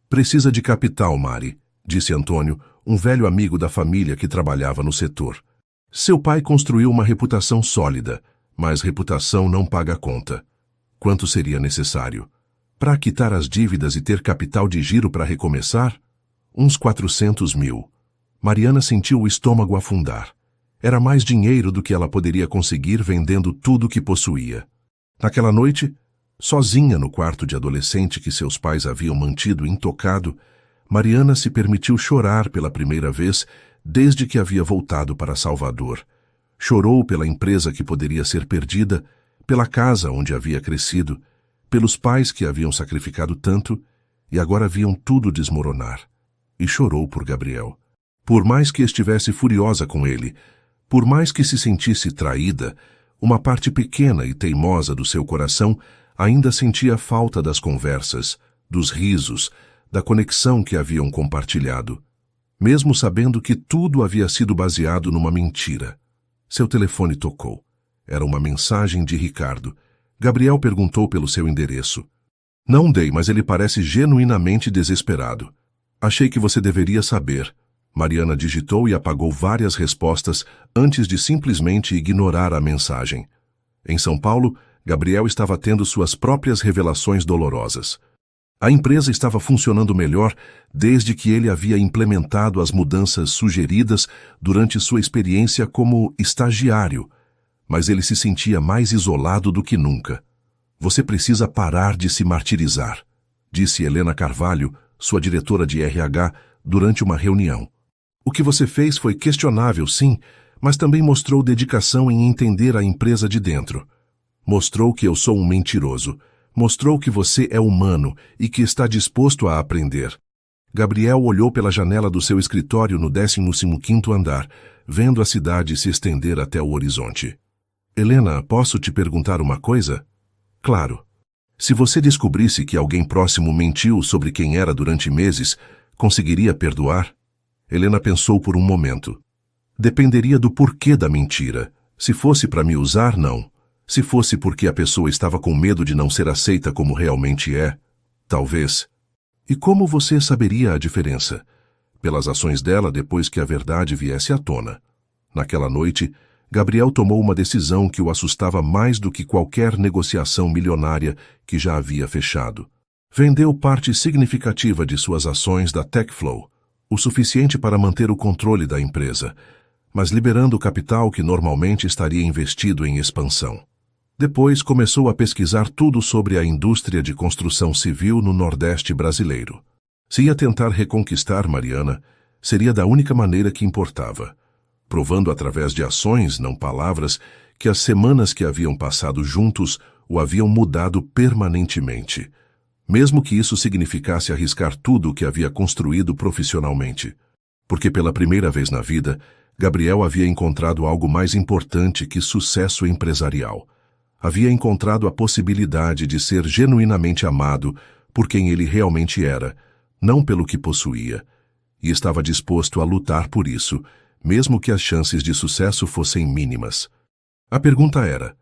Precisa de capital, Mari, disse Antônio, um velho amigo da família que trabalhava no setor. Seu pai construiu uma reputação sólida, mas reputação não paga a conta. Quanto seria necessário? Para quitar as dívidas e ter capital de giro para recomeçar? Uns 400 mil. Mariana sentiu o estômago afundar. Era mais dinheiro do que ela poderia conseguir vendendo tudo o que possuía. Naquela noite, sozinha no quarto de adolescente que seus pais haviam mantido intocado, Mariana se permitiu chorar pela primeira vez desde que havia voltado para Salvador. Chorou pela empresa que poderia ser perdida, pela casa onde havia crescido, pelos pais que haviam sacrificado tanto e agora viam tudo desmoronar. E chorou por Gabriel. Por mais que estivesse furiosa com ele, por mais que se sentisse traída, uma parte pequena e teimosa do seu coração ainda sentia falta das conversas, dos risos, da conexão que haviam compartilhado, mesmo sabendo que tudo havia sido baseado numa mentira. Seu telefone tocou. Era uma mensagem de Ricardo. Gabriel perguntou pelo seu endereço. Não dei, mas ele parece genuinamente desesperado. Achei que você deveria saber. Mariana digitou e apagou várias respostas antes de simplesmente ignorar a mensagem. Em São Paulo, Gabriel estava tendo suas próprias revelações dolorosas. A empresa estava funcionando melhor desde que ele havia implementado as mudanças sugeridas durante sua experiência como estagiário, mas ele se sentia mais isolado do que nunca. Você precisa parar de se martirizar, disse Helena Carvalho, sua diretora de RH, durante uma reunião. O que você fez foi questionável, sim, mas também mostrou dedicação em entender a empresa de dentro. Mostrou que eu sou um mentiroso. Mostrou que você é humano e que está disposto a aprender. Gabriel olhou pela janela do seu escritório no 15º andar, vendo a cidade se estender até o horizonte. Helena, posso te perguntar uma coisa? Claro. Se você descobrisse que alguém próximo mentiu sobre quem era durante meses, conseguiria perdoar? Helena pensou por um momento. Dependeria do porquê da mentira. Se fosse para me usar, não. Se fosse porque a pessoa estava com medo de não ser aceita como realmente é, talvez. E como você saberia a diferença? Pelas ações dela depois que a verdade viesse à tona. Naquela noite, Gabriel tomou uma decisão que o assustava mais do que qualquer negociação milionária que já havia fechado. Vendeu parte significativa de suas ações da TechFlow, o suficiente para manter o controle da empresa, mas liberando o capital que normalmente estaria investido em expansão. Depois começou a pesquisar tudo sobre a indústria de construção civil no Nordeste brasileiro. Se ia tentar reconquistar Mariana, seria da única maneira que importava, provando através de ações, não palavras, que as semanas que haviam passado juntos o haviam mudado permanentemente, mesmo que isso significasse arriscar tudo o que havia construído profissionalmente. Porque pela primeira vez na vida, Gabriel havia encontrado algo mais importante que sucesso empresarial. Havia encontrado a possibilidade de ser genuinamente amado por quem ele realmente era, não pelo que possuía, e estava disposto a lutar por isso, mesmo que as chances de sucesso fossem mínimas. A pergunta era: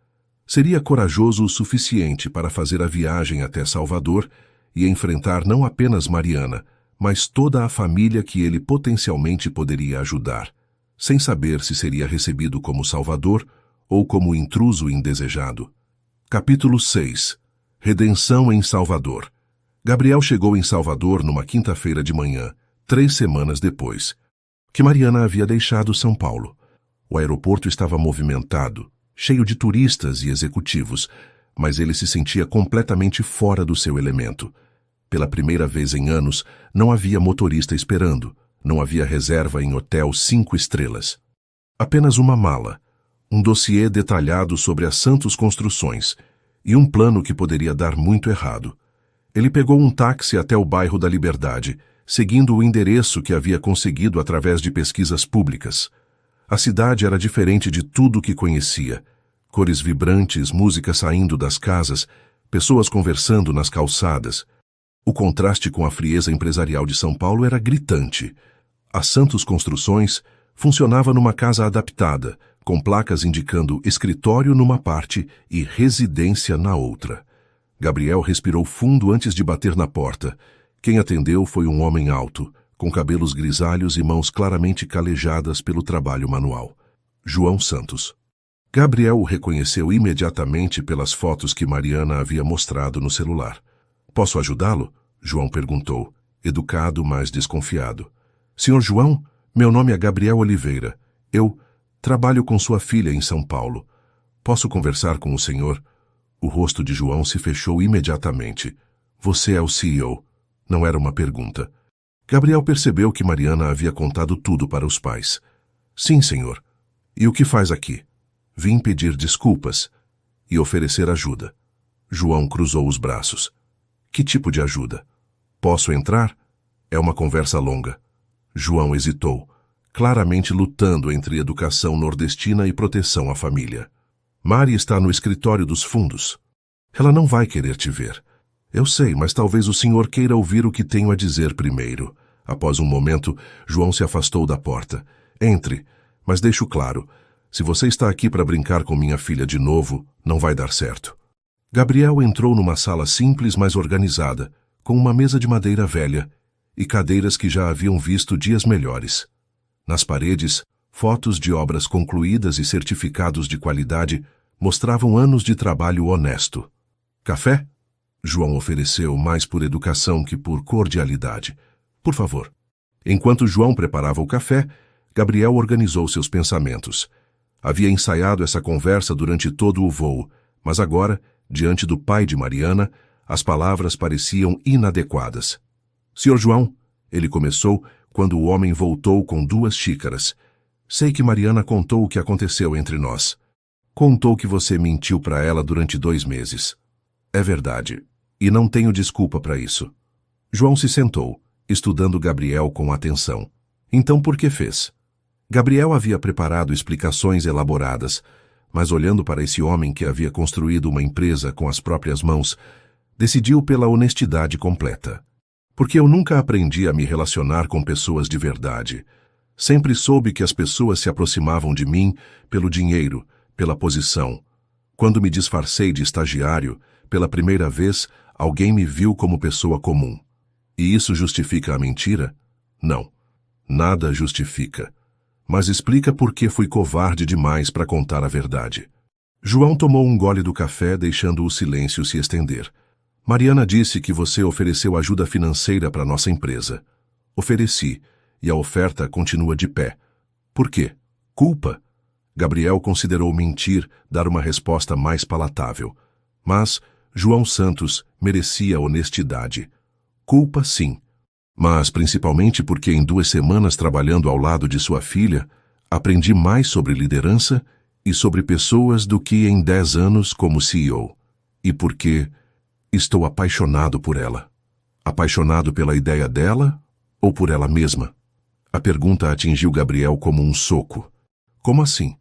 seria corajoso o suficiente para fazer a viagem até Salvador e enfrentar não apenas Mariana, mas toda a família que ele potencialmente poderia ajudar, sem saber se seria recebido como salvador ou como intruso indesejado? Capítulo 6. Redenção em Salvador. Gabriel chegou em Salvador numa quinta-feira de manhã, 3 semanas depois que Mariana havia deixado São Paulo. O aeroporto estava movimentado, cheio de turistas e executivos, mas ele se sentia completamente fora do seu elemento. Pela primeira vez em anos, não havia motorista esperando, não havia reserva em hotel 5 estrelas. Apenas uma mala, um dossiê detalhado sobre as Santos Construções e um plano que poderia dar muito errado. Ele pegou um táxi até o bairro da Liberdade, seguindo o endereço que havia conseguido através de pesquisas públicas. A cidade era diferente de tudo que conhecia. Cores vibrantes, música saindo das casas, pessoas conversando nas calçadas. O contraste com a frieza empresarial de São Paulo era gritante. A Santos Construções funcionava numa casa adaptada, com placas indicando escritório numa parte e residência na outra. Gabriel respirou fundo antes de bater na porta. Quem atendeu foi um homem alto, com cabelos grisalhos e mãos claramente calejadas pelo trabalho manual. João Santos. Gabriel o reconheceu imediatamente pelas fotos que Mariana havia mostrado no celular. "Posso ajudá-lo?" João perguntou, educado, mas desconfiado. "Senhor João, meu nome é Gabriel Oliveira. Eu trabalho com sua filha em São Paulo. Posso conversar com o senhor?" O rosto de João se fechou imediatamente. "Você é o CEO." Não era uma pergunta. Gabriel percebeu que Mariana havia contado tudo para os pais. "Sim, senhor. E o que faz aqui?" "Vim pedir desculpas e oferecer ajuda." João cruzou os braços. "Que tipo de ajuda?" "Posso entrar?" "É uma conversa longa." João hesitou, claramente lutando entre educação nordestina e proteção à família. "Mari está no escritório dos fundos. Ela não vai querer te ver." "Eu sei, mas talvez o senhor queira ouvir o que tenho a dizer primeiro." Após um momento, João se afastou da porta. "Entre, mas deixo claro, se você está aqui para brincar com minha filha de novo, não vai dar certo." Gabriel entrou numa sala simples, mas organizada, com uma mesa de madeira velha e cadeiras que já haviam visto dias melhores. Nas paredes, fotos de obras concluídas e certificados de qualidade mostravam anos de trabalho honesto. "Café?" João ofereceu, mais por educação que por cordialidade. "Por favor." Enquanto João preparava o café, Gabriel organizou seus pensamentos. Havia ensaiado essa conversa durante todo o voo, mas agora, diante do pai de Mariana, as palavras pareciam inadequadas. "Senhor João," ele começou quando o homem voltou com 2 xícaras. "Sei que Mariana contou o que aconteceu entre nós. Contou que você mentiu para ela durante 2 meses. É verdade. E não tenho desculpa para isso." João se sentou, estudando Gabriel com atenção. Então por que fez? Gabriel havia preparado explicações elaboradas, mas olhando para esse homem que havia construído uma empresa com as próprias mãos, decidiu pela honestidade completa. "Porque eu nunca aprendi a me relacionar com pessoas de verdade. Sempre soube que as pessoas se aproximavam de mim pelo dinheiro, pela posição. Quando me disfarcei de estagiário, pela primeira vez, alguém me viu como pessoa comum. E isso justifica a mentira? Não. Nada justifica. Mas explica por que fui covarde demais para contar a verdade." João tomou um gole do café, deixando o silêncio se estender. "Mariana disse que você ofereceu ajuda financeira para nossa empresa." "Ofereci, e a oferta continua de pé." "Por quê?" Culpa? Gabriel considerou mentir, dar uma resposta mais palatável. Mas João Santos merecia honestidade. Culpa, sim. Mas principalmente porque em 2 semanas trabalhando ao lado de sua filha, aprendi mais sobre liderança e sobre pessoas do que em 10 anos como CEO. E porque estou apaixonado por ela. Apaixonado pela ideia dela ou por ela mesma? A pergunta atingiu Gabriel como um soco. Como assim?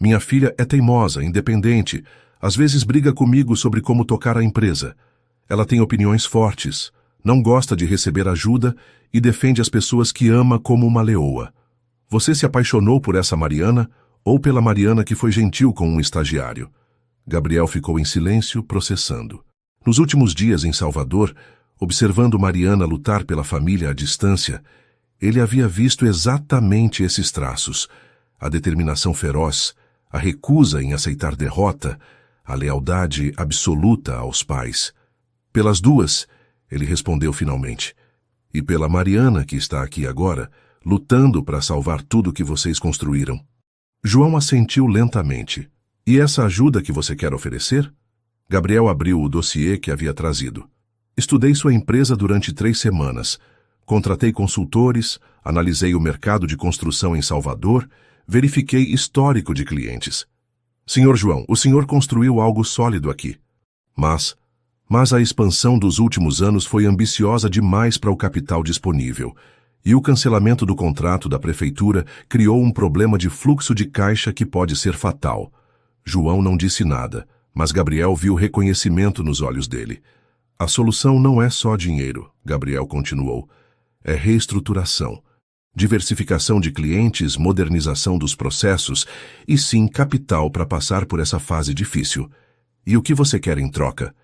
Minha filha é teimosa, independente. Às vezes briga comigo sobre como tocar a empresa. Ela tem opiniões fortes, não gosta de receber ajuda e defende as pessoas que ama como uma leoa. Você se apaixonou por essa Mariana ou pela Mariana que foi gentil com um estagiário? Gabriel ficou em silêncio, processando. Nos últimos dias em Salvador, observando Mariana lutar pela família à distância, ele havia visto exatamente esses traços: a determinação feroz, a recusa em aceitar derrota, a lealdade absoluta aos pais. Pelas duas, ele respondeu finalmente. E pela Mariana, que está aqui agora, lutando para salvar tudo que vocês construíram. João assentiu lentamente. E essa ajuda que você quer oferecer? Gabriel abriu o dossiê que havia trazido. Estudei sua empresa durante 3 semanas. Contratei consultores, analisei o mercado de construção em Salvador, verifiquei histórico de clientes. Senhor João, o senhor construiu algo sólido aqui. Mas a expansão dos últimos anos foi ambiciosa demais para o capital disponível, e o cancelamento do contrato da prefeitura criou um problema de fluxo de caixa que pode ser fatal. João não disse nada, mas Gabriel viu reconhecimento nos olhos dele. A solução não é só dinheiro, Gabriel continuou. É reestruturação, diversificação de clientes, modernização dos processos e sim capital para passar por essa fase difícil. E o que você quer em troca?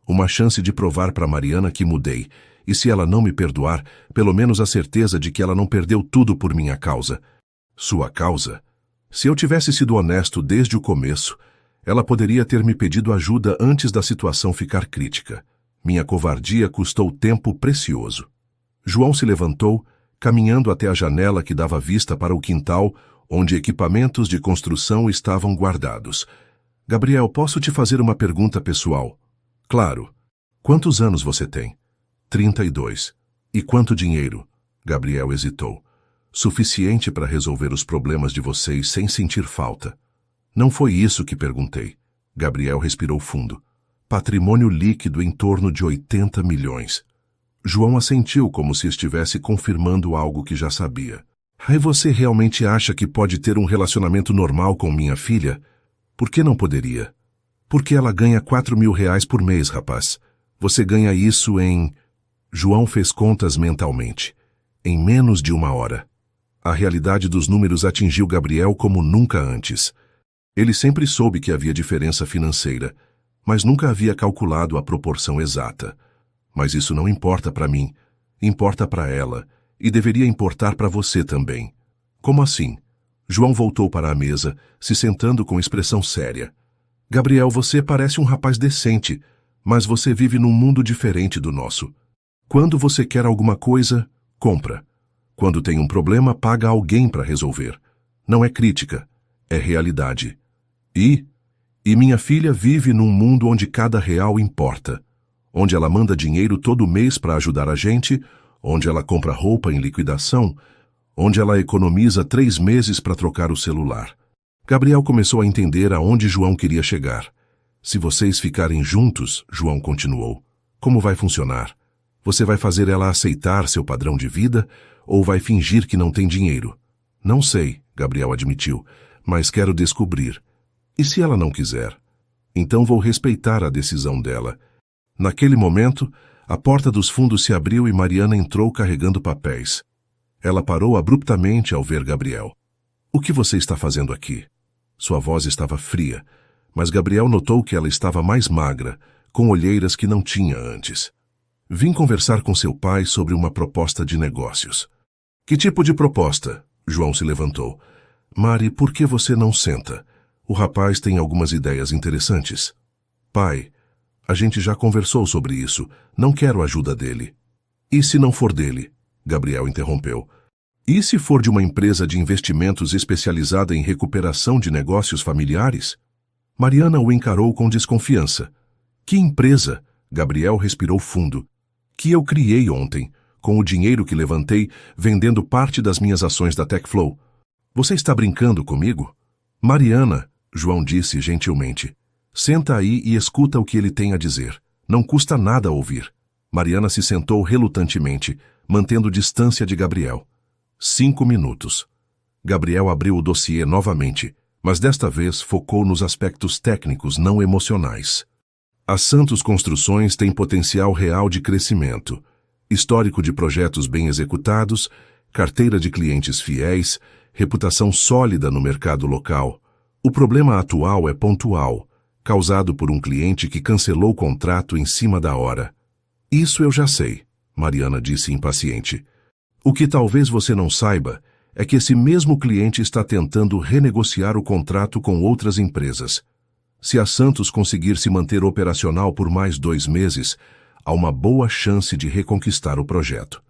Uma chance de provar para Mariana que mudei, e se ela não me perdoar, pelo menos a certeza de que ela não perdeu tudo por minha causa. Sua causa? Se eu tivesse sido honesto desde o começo, ela poderia ter me pedido ajuda antes da situação ficar crítica. Minha covardia custou tempo precioso. João se levantou, caminhando até a janela que dava vista para o quintal, onde equipamentos de construção estavam guardados. Gabriel, posso te fazer uma pergunta pessoal? Claro. Quantos anos você tem? 32. E quanto dinheiro? Gabriel hesitou. Suficiente para resolver os problemas de vocês sem sentir falta. Não foi isso que perguntei. Gabriel respirou fundo. Patrimônio líquido em torno de 80 milhões. João assentiu como se estivesse confirmando algo que já sabia. E você realmente acha que pode ter um relacionamento normal com minha filha? Por que não poderia? Porque ela ganha 4 mil reais por mês, rapaz. Você ganha isso em... João fez contas mentalmente. Em menos de 1 hora. A realidade dos números atingiu Gabriel como nunca antes. Ele sempre soube que havia diferença financeira, mas nunca havia calculado a proporção exata. Mas isso não importa para mim. Importa para ela. E deveria importar para você também. Como assim? João voltou para a mesa, se sentando com expressão séria. Gabriel, você parece um rapaz decente, mas você vive num mundo diferente do nosso. Quando você quer alguma coisa, compra. Quando tem um problema, paga alguém para resolver. Não é crítica, é realidade. E minha filha vive num mundo onde cada real importa. Onde ela manda dinheiro todo mês para ajudar a gente, onde ela compra roupa em liquidação, onde ela economiza 3 meses para trocar o celular. Gabriel começou a entender aonde João queria chegar. Se vocês ficarem juntos, João continuou, como vai funcionar? Você vai fazer ela aceitar seu padrão de vida ou vai fingir que não tem dinheiro? Não sei, Gabriel admitiu, mas quero descobrir. E se ela não quiser? Então vou respeitar a decisão dela. Naquele momento, a porta dos fundos se abriu e Mariana entrou carregando papéis. Ela parou abruptamente ao ver Gabriel. O que você está fazendo aqui? Sua voz estava fria, mas Gabriel notou que ela estava mais magra, com olheiras que não tinha antes. Vim conversar com seu pai sobre uma proposta de negócios. Que tipo de proposta? João se levantou. Mari, por que você não senta? O rapaz tem algumas ideias interessantes. Pai, a gente já conversou sobre isso. Não quero a ajuda dele. E se não for dele? Gabriel interrompeu. E se for de uma empresa de investimentos especializada em recuperação de negócios familiares? Mariana o encarou com desconfiança. Que empresa? Gabriel respirou fundo. Que eu criei ontem, com o dinheiro que levantei vendendo parte das minhas ações da Techflow. Você está brincando comigo? Mariana, João disse gentilmente. Senta aí e escuta o que ele tem a dizer. Não custa nada ouvir. Mariana se sentou relutantemente, mantendo distância de Gabriel. 5 minutos. Gabriel abriu o dossiê novamente, mas desta vez focou nos aspectos técnicos, não emocionais. A Santos Construções tem potencial real de crescimento, histórico de projetos bem executados, carteira de clientes fiéis, reputação sólida no mercado local. O problema atual é pontual, causado por um cliente que cancelou o contrato em cima da hora. Isso eu já sei, Mariana disse impaciente. O que talvez você não saiba é que esse mesmo cliente está tentando renegociar o contrato com outras empresas. Se a Santos conseguir se manter operacional por mais 2 meses, há uma boa chance de reconquistar o projeto.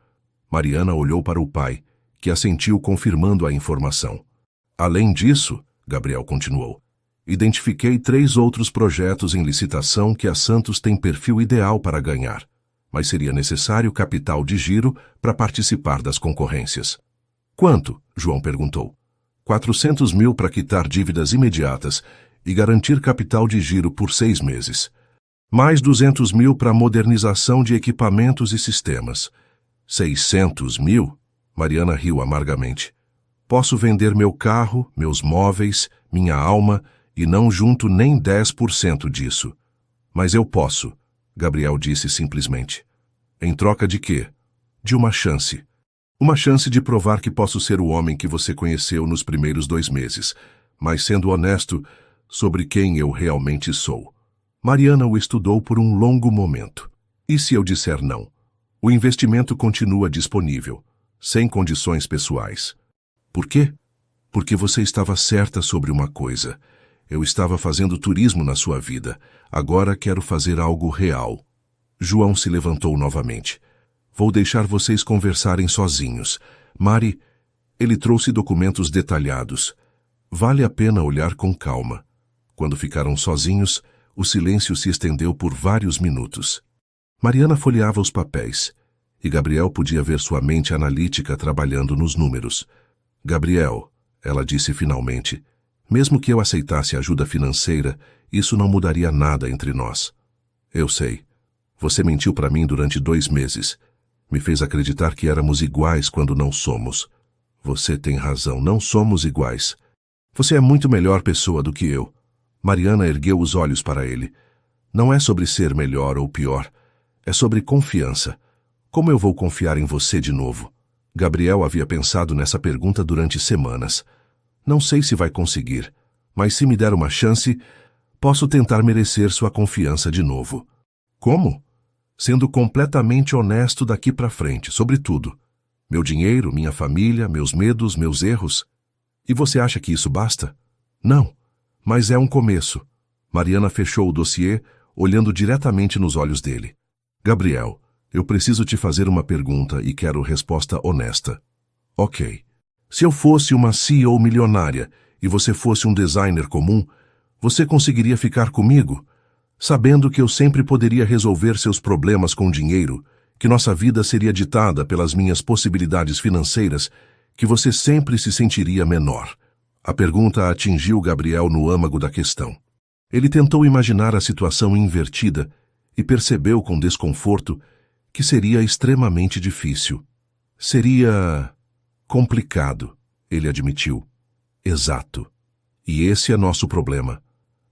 Mariana olhou para o pai, que assentiu confirmando a informação. Além disso, Gabriel continuou, identifiquei 3 outros projetos em licitação que a Santos tem perfil ideal para ganhar, mas seria necessário capital de giro para participar das concorrências. Quanto? João perguntou. 400 mil para quitar dívidas imediatas e garantir capital de giro por 6 meses. Mais 200 mil para modernização de equipamentos e sistemas. 600 mil? Mariana riu amargamente. Posso vender meu carro, meus móveis, minha alma e não junto nem 10% disso. Mas eu posso, Gabriel disse simplesmente. Em troca de quê? De uma chance. Uma chance de provar que posso ser o homem que você conheceu nos primeiros 2 meses, mas sendo honesto sobre quem eu realmente sou. Mariana o estudou por um longo momento. E se eu disser não? O investimento continua disponível, sem condições pessoais. Por quê? Porque você estava certa sobre uma coisa. Eu estava fazendo turismo na sua vida. Agora quero fazer algo real. João se levantou novamente. Vou deixar vocês conversarem sozinhos. Mari, ele trouxe documentos detalhados. Vale a pena olhar com calma. Quando ficaram sozinhos, o silêncio se estendeu por vários minutos. Mariana folheava os papéis, e Gabriel podia ver sua mente analítica trabalhando nos números. Gabriel, ela disse finalmente, mesmo que eu aceitasse ajuda financeira, isso não mudaria nada entre nós. Eu sei. Você mentiu para mim durante 2 meses. Me fez acreditar que éramos iguais quando não somos. Você tem razão, não somos iguais. Você é muito melhor pessoa do que eu. Mariana ergueu os olhos para ele. Não é sobre ser melhor ou pior. É sobre confiança. Como eu vou confiar em você de novo? Gabriel havia pensado nessa pergunta durante semanas. Não sei se vai conseguir, mas se me der uma chance, posso tentar merecer sua confiança de novo. Como? Sendo completamente honesto daqui para frente, sobre tudo. Meu dinheiro, minha família, meus medos, meus erros. E você acha que isso basta? Não. Mas é um começo. Mariana fechou o dossiê, olhando diretamente nos olhos dele. Gabriel, eu preciso te fazer uma pergunta e quero resposta honesta. Ok. Se eu fosse uma CEO milionária e você fosse um designer comum, você conseguiria ficar comigo, sabendo que eu sempre poderia resolver seus problemas com dinheiro, que nossa vida seria ditada pelas minhas possibilidades financeiras, que você sempre se sentiria menor. A pergunta atingiu Gabriel no âmago da questão. Ele tentou imaginar a situação invertida e percebeu com desconforto que seria extremamente difícil. Seria complicado, ele admitiu. Exato. E esse é nosso problema.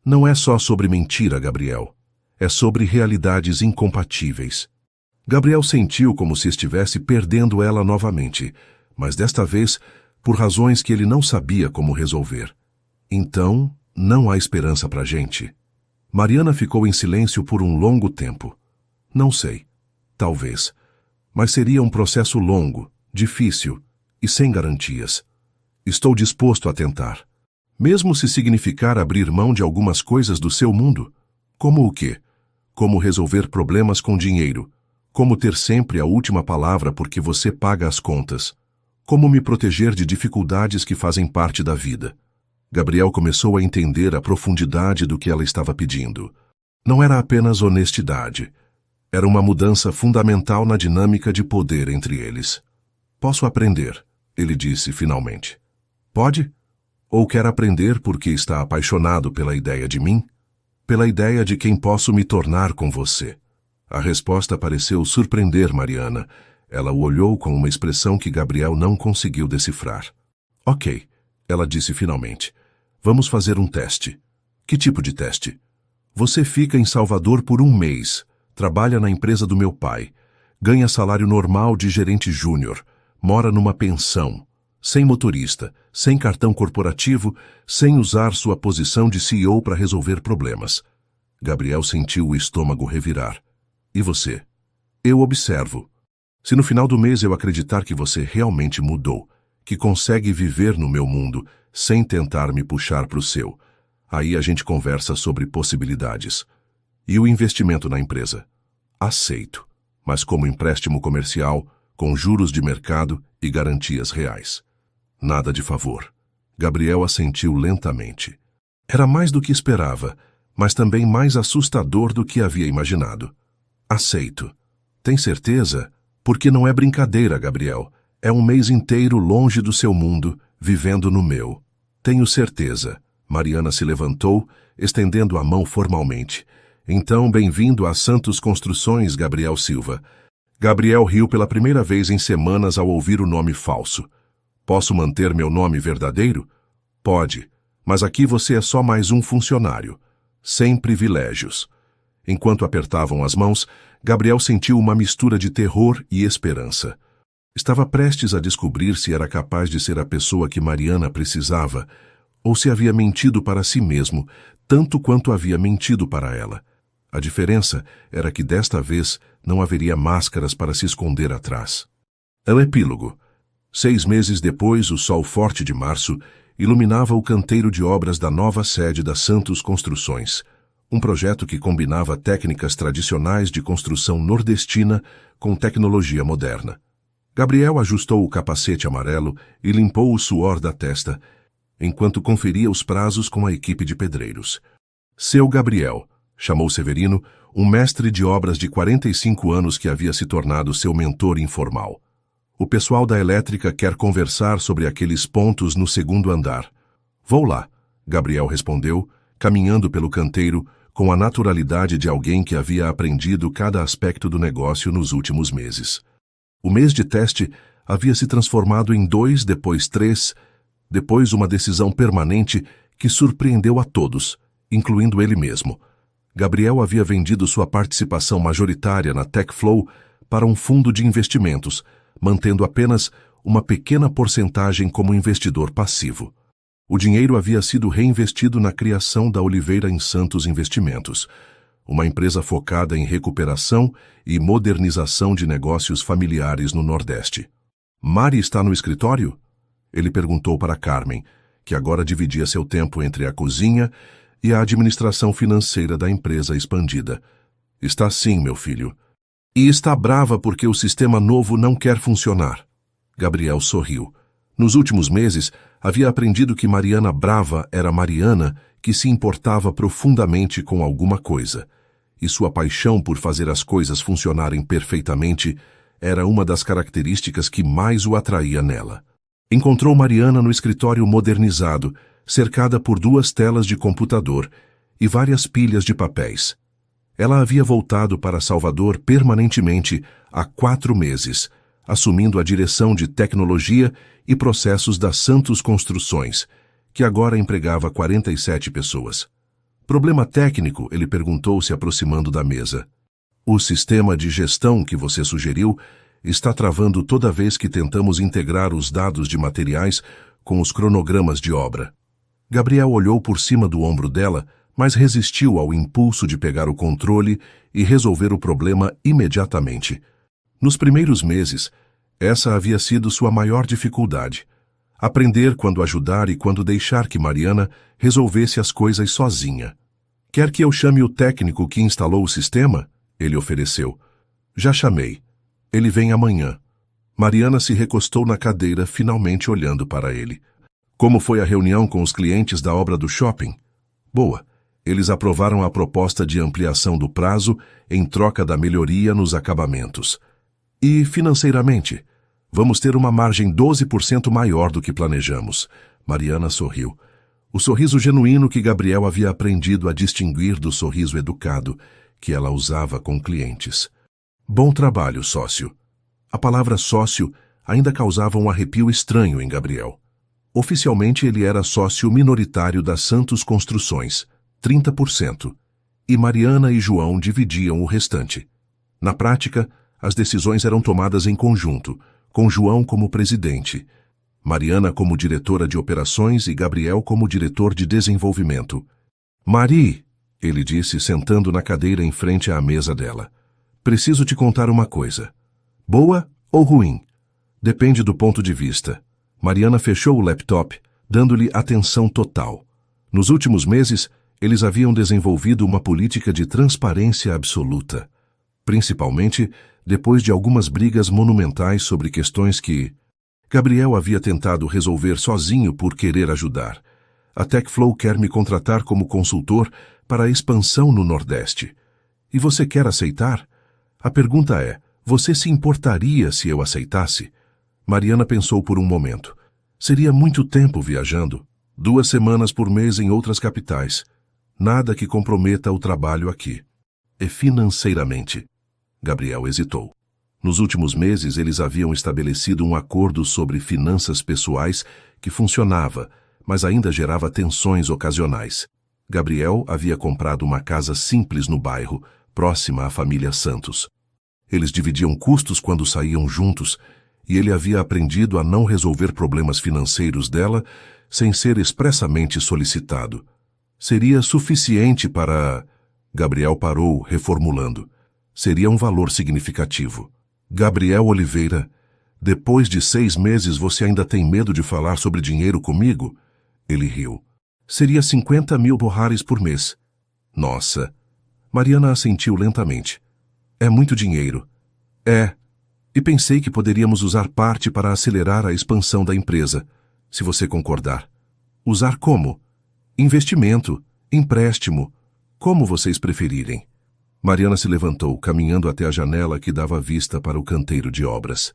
Não é só sobre mentira, Gabriel. É sobre realidades incompatíveis. Gabriel sentiu como se estivesse perdendo ela novamente, mas desta vez por razões que ele não sabia como resolver. Então, não há esperança pra gente. Mariana ficou em silêncio por um longo tempo. Não sei. Talvez. Mas seria um processo longo, difícil e sem garantias. Estou disposto a tentar. Mesmo se significar abrir mão de algumas coisas do seu mundo. Como o quê? Como resolver problemas com dinheiro. Como ter sempre a última palavra porque você paga as contas. Como me proteger de dificuldades que fazem parte da vida? Gabriel começou a entender a profundidade do que ela estava pedindo. Não era apenas honestidade. Era uma mudança fundamental na dinâmica de poder entre eles. Posso aprender, ele disse finalmente. Pode? Ou quer aprender porque está apaixonado pela ideia de mim? Pela ideia de quem posso me tornar com você? A resposta pareceu surpreender Mariana. Ela o olhou com uma expressão que Gabriel não conseguiu decifrar. Ok, ela disse finalmente. Vamos fazer um teste. Que tipo de teste? Você fica em Salvador por 1 mês, trabalha na empresa do meu pai, ganha salário normal de gerente júnior, mora numa pensão, sem motorista, sem cartão corporativo, sem usar sua posição de CEO para resolver problemas. Gabriel sentiu o estômago revirar. E você? Eu observo. Se no final do mês eu acreditar que você realmente mudou, que consegue viver no meu mundo sem tentar me puxar para o seu, aí a gente conversa sobre possibilidades. E o investimento na empresa? Aceito, mas como empréstimo comercial, com juros de mercado e garantias reais. Nada de favor. Gabriel assentiu lentamente. Era mais do que esperava, mas também mais assustador do que havia imaginado. Aceito. Tem certeza? Porque não é brincadeira, Gabriel. É 1 mês inteiro longe do seu mundo, vivendo no meu. Tenho certeza. Mariana se levantou, estendendo a mão formalmente. Então, bem-vindo a Santos Construções, Gabriel Silva. Gabriel riu pela primeira vez em semanas ao ouvir o nome falso. Posso manter meu nome verdadeiro? Pode, mas aqui você é só mais um funcionário. Sem privilégios. Enquanto apertavam as mãos, Gabriel sentiu uma mistura de terror e esperança. Estava prestes a descobrir se era capaz de ser a pessoa que Mariana precisava, ou se havia mentido para si mesmo, tanto quanto havia mentido para ela. A diferença era que desta vez não haveria máscaras para se esconder atrás. O epílogo. 6 meses depois, o sol forte de março iluminava o canteiro de obras da nova sede da Santos Construções, um projeto que combinava técnicas tradicionais de construção nordestina com tecnologia moderna. Gabriel ajustou o capacete amarelo e limpou o suor da testa, enquanto conferia os prazos com a equipe de pedreiros. Seu Gabriel, chamou Severino, um mestre de obras de 45 anos que havia se tornado seu mentor informal. O pessoal da elétrica quer conversar sobre aqueles pontos no 2º andar. Vou lá, Gabriel respondeu, caminhando pelo canteiro com a naturalidade de alguém que havia aprendido cada aspecto do negócio nos últimos meses. O mês de teste havia se transformado em 2, depois 3, depois uma decisão permanente que surpreendeu a todos, incluindo ele mesmo. Gabriel havia vendido sua participação majoritária na TechFlow para um fundo de investimentos, mantendo apenas uma pequena porcentagem como investidor passivo. O dinheiro havia sido reinvestido na criação da Oliveira em Santos Investimentos, uma empresa focada em recuperação e modernização de negócios familiares no Nordeste. Mari está no escritório? Ele perguntou para Carmen, que agora dividia seu tempo entre a cozinha e a administração financeira da empresa expandida. Está sim, meu filho. E está brava porque o sistema novo não quer funcionar. Gabriel sorriu. Nos últimos meses, havia aprendido que Mariana Brava era Mariana que se importava profundamente com alguma coisa, e sua paixão por fazer as coisas funcionarem perfeitamente era uma das características que mais o atraía nela. Encontrou Mariana no escritório modernizado, cercada por 2 telas de computador e várias pilhas de papéis. Ela havia voltado para Salvador permanentemente há 4 meses, assumindo a direção de tecnologia e processos da Santos Construções, que agora empregava 47 pessoas. Problema técnico? Ele perguntou, se aproximando da mesa. O sistema de gestão que você sugeriu está travando toda vez que tentamos integrar os dados de materiais com os cronogramas de obra. Gabriel olhou por cima do ombro dela, mas resistiu ao impulso de pegar o controle e resolver o problema imediatamente. Nos primeiros meses, essa havia sido sua maior dificuldade. Aprender quando ajudar e quando deixar que Mariana resolvesse as coisas sozinha. Quer que eu chame o técnico que instalou o sistema? Ele ofereceu. Já chamei. Ele vem amanhã. Mariana se recostou na cadeira, finalmente olhando para ele. Como foi a reunião com os clientes da obra do shopping? Boa. Eles aprovaram a proposta de ampliação do prazo em troca da melhoria nos acabamentos. E, financeiramente, vamos ter uma margem 12% maior do que planejamos. Mariana sorriu. O sorriso genuíno que Gabriel havia aprendido a distinguir do sorriso educado que ela usava com clientes. Bom trabalho, sócio. A palavra sócio ainda causava um arrepio estranho em Gabriel. Oficialmente ele era sócio minoritário da Santos Construções, 30%, e Mariana e João dividiam o restante. Na prática, as decisões eram tomadas em conjunto, com João como presidente, Mariana como diretora de operações e Gabriel como diretor de desenvolvimento. Mari, ele disse sentando na cadeira em frente à mesa dela, preciso te contar uma coisa. Boa ou ruim? Depende do ponto de vista. Mariana fechou o laptop, dando-lhe atenção total. Nos últimos meses, eles haviam desenvolvido uma política de transparência absoluta, principalmente depois de algumas brigas monumentais sobre questões que Gabriel havia tentado resolver sozinho por querer ajudar. A TechFlow quer me contratar como consultor para a expansão no Nordeste. E você quer aceitar? A pergunta é, você se importaria se eu aceitasse? Mariana pensou por um momento. Seria muito tempo viajando, 2 semanas por mês em outras capitais. Nada que comprometa o trabalho aqui. E financeiramente? Gabriel hesitou. Nos últimos meses, eles haviam estabelecido um acordo sobre finanças pessoais que funcionava, mas ainda gerava tensões ocasionais. Gabriel havia comprado uma casa simples no bairro, próxima à família Santos. Eles dividiam custos quando saíam juntos, e ele havia aprendido a não resolver problemas financeiros dela sem ser expressamente solicitado. Seria suficiente para... Gabriel parou, reformulando. Seria um valor significativo. Gabriel Oliveira, depois de 6 meses você ainda tem medo de falar sobre dinheiro comigo? Ele riu. Seria 50 mil dólares por mês. Nossa. Mariana assentiu lentamente. É muito dinheiro. É. E pensei que poderíamos usar parte para acelerar a expansão da empresa, se você concordar. Usar como? Investimento, empréstimo, como vocês preferirem. Mariana se levantou, caminhando até a janela que dava vista para o canteiro de obras.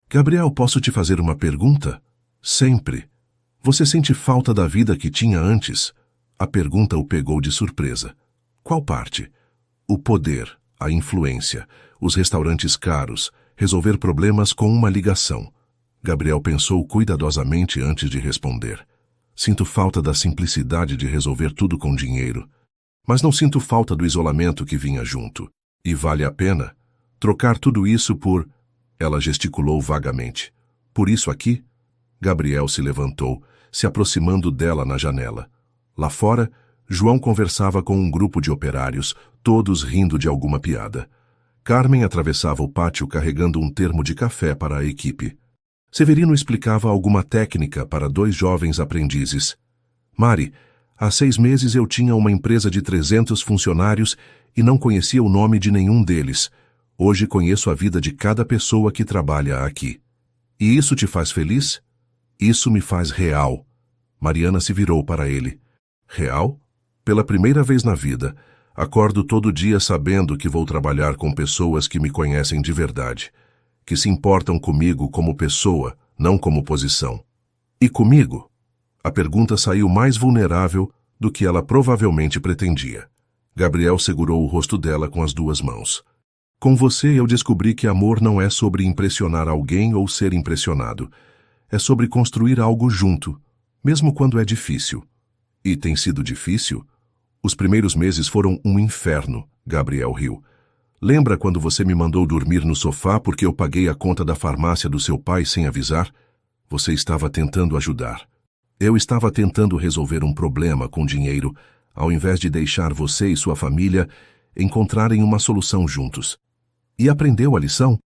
Gabriel, posso te fazer uma pergunta? Sempre. Você sente falta da vida que tinha antes? A pergunta o pegou de surpresa. Qual parte? O poder, a influência, os restaurantes caros, resolver problemas com uma ligação. Gabriel pensou cuidadosamente antes de responder. Sinto falta da simplicidade de resolver tudo com dinheiro. Mas não sinto falta do isolamento que vinha junto. E vale a pena trocar tudo isso por... Ela gesticulou vagamente. Por isso aqui? Gabriel se levantou, se aproximando dela na janela. Lá fora, João conversava com um grupo de operários, todos rindo de alguma piada. Carmen atravessava o pátio carregando um termo de café para a equipe. Severino explicava alguma técnica para 2 jovens aprendizes. Mari, há 6 meses eu tinha uma empresa de 300 funcionários e não conhecia o nome de nenhum deles. Hoje conheço a vida de cada pessoa que trabalha aqui. E isso te faz feliz? Isso me faz real. Mariana se virou para ele. Real? Pela primeira vez na vida, acordo todo dia sabendo que vou trabalhar com pessoas que me conhecem de verdade, que se importam comigo como pessoa, não como posição. E comigo? A pergunta saiu mais vulnerável do que ela provavelmente pretendia. Gabriel segurou o rosto dela com as 2 mãos. Com você eu descobri que amor não é sobre impressionar alguém ou ser impressionado. É sobre construir algo junto, mesmo quando é difícil. E tem sido difícil? Os primeiros meses foram um inferno, Gabriel riu. Lembra quando você me mandou dormir no sofá porque eu paguei a conta da farmácia do seu pai sem avisar? Você estava tentando ajudar. Eu estava tentando resolver um problema com dinheiro, ao invés de deixar você e sua família encontrarem uma solução juntos. E aprendeu a lição?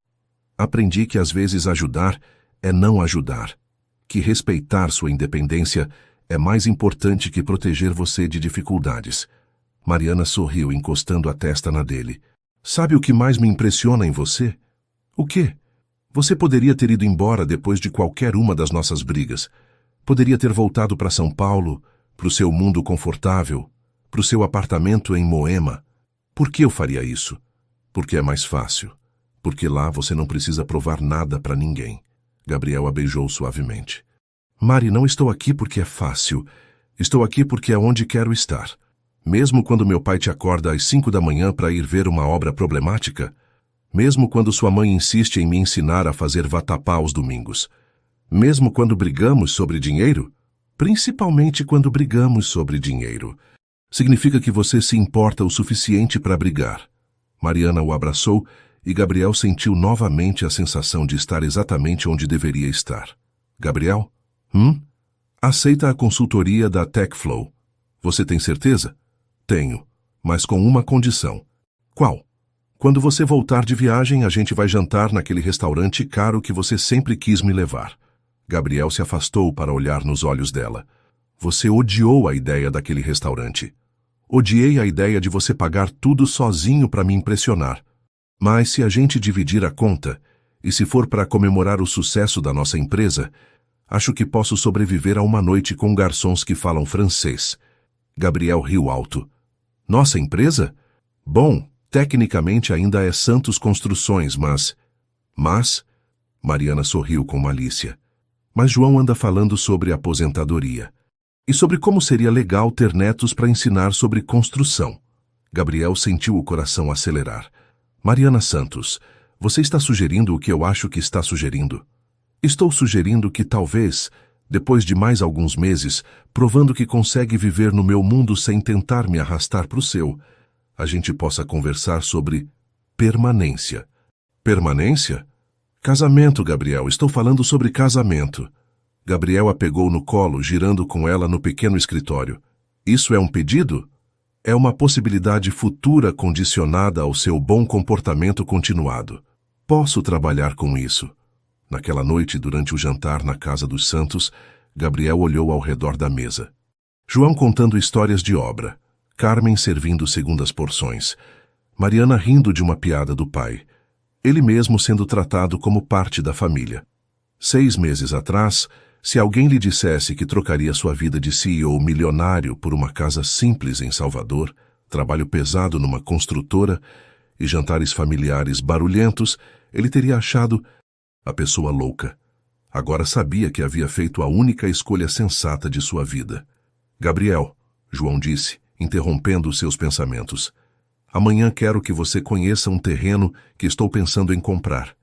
Aprendi que às vezes ajudar é não ajudar, que respeitar sua independência é mais importante que proteger você de dificuldades. Mariana sorriu, encostando a testa na dele. Sabe o que mais me impressiona em você? O quê? Você poderia ter ido embora depois de qualquer uma das nossas brigas. Poderia ter voltado para São Paulo, para o seu mundo confortável, para o seu apartamento em Moema. Por que eu faria isso? Porque é mais fácil. Porque lá você não precisa provar nada para ninguém. Gabriel a beijou suavemente. Mari, não estou aqui porque é fácil. Estou aqui porque é onde quero estar. Mesmo quando meu pai te acorda às 5 da manhã para ir ver uma obra problemática, mesmo quando sua mãe insiste em me ensinar a fazer vatapá aos domingos, mesmo quando brigamos sobre dinheiro, principalmente quando brigamos sobre dinheiro, significa que você se importa o suficiente para brigar. Mariana o abraçou e Gabriel sentiu novamente a sensação de estar exatamente onde deveria estar. Gabriel? Aceita a consultoria da TechFlow. Você tem certeza? Tenho, mas com uma condição. Qual? Quando você voltar de viagem, a gente vai jantar naquele restaurante caro que você sempre quis me levar. Gabriel se afastou para olhar nos olhos dela. Você odiou a ideia daquele restaurante. Odiei a ideia de você pagar tudo sozinho para me impressionar. Mas se a gente dividir a conta, e se for para comemorar o sucesso da nossa empresa, acho que posso sobreviver a uma noite com garçons que falam francês. Gabriel riu alto. Nossa empresa? Bom, tecnicamente ainda é Santos Construções, mas... Mariana sorriu com malícia. Mas João anda falando sobre aposentadoria. E sobre como seria legal ter netos para ensinar sobre construção. Gabriel sentiu o coração acelerar. Mariana Santos, você está sugerindo o que eu acho que está sugerindo? Estou sugerindo que talvez, depois de mais alguns meses, provando que consegue viver no meu mundo sem tentar me arrastar para o seu, a gente possa conversar sobre permanência. Permanência? Casamento, Gabriel. Estou falando sobre casamento. Gabriel a pegou no colo, girando com ela no pequeno escritório. Isso é um pedido? É uma possibilidade futura condicionada ao seu bom comportamento continuado. Posso trabalhar com isso. Naquela noite, durante o jantar na casa dos Santos, Gabriel olhou ao redor da mesa. João contando histórias de obra. Carmen servindo segundas porções. Mariana rindo de uma piada do pai. Ele mesmo sendo tratado como parte da família. 6 meses atrás, se alguém lhe dissesse que trocaria sua vida de CEO milionário por uma casa simples em Salvador, trabalho pesado numa construtora e jantares familiares barulhentos, ele teria achado a pessoa louca. Agora sabia que havia feito a única escolha sensata de sua vida. Gabriel, João disse, interrompendo os seus pensamentos. Amanhã quero que você conheça um terreno que estou pensando em comprar.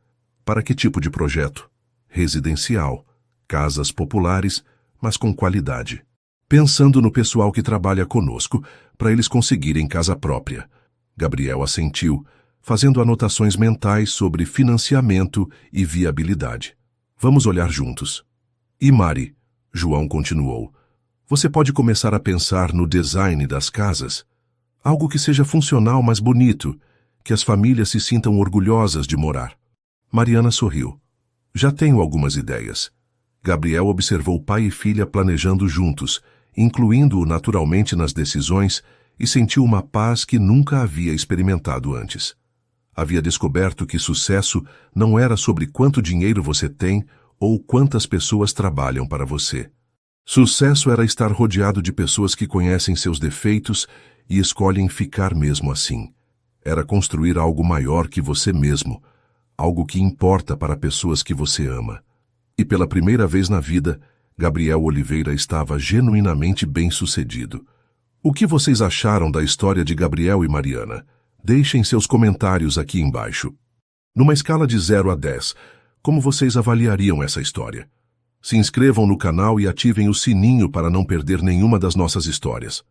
Para que tipo de projeto? Residencial. Casas populares, mas com qualidade. Pensando no pessoal que trabalha conosco, para eles conseguirem casa própria. Gabriel assentiu, fazendo anotações mentais sobre financiamento e viabilidade. Vamos olhar juntos. E Mari, João continuou, você pode começar a pensar no design das casas. Algo que seja funcional, mas bonito, que as famílias se sintam orgulhosas de morar. Mariana sorriu. Já tenho algumas ideias. Gabriel observou pai e filha planejando juntos, incluindo-o naturalmente nas decisões, e sentiu uma paz que nunca havia experimentado antes. Havia descoberto que sucesso não era sobre quanto dinheiro você tem ou quantas pessoas trabalham para você. Sucesso era estar rodeado de pessoas que conhecem seus defeitos e escolhem ficar mesmo assim. Era construir algo maior que você mesmo, algo que importa para pessoas que você ama. E pela primeira vez na vida, Gabriel Oliveira estava genuinamente bem-sucedido. O que vocês acharam da história de Gabriel e Mariana? Deixem seus comentários aqui embaixo. Numa escala de 0 a 10, como vocês avaliariam essa história? Se inscrevam no canal e ativem o sininho para não perder nenhuma das nossas histórias.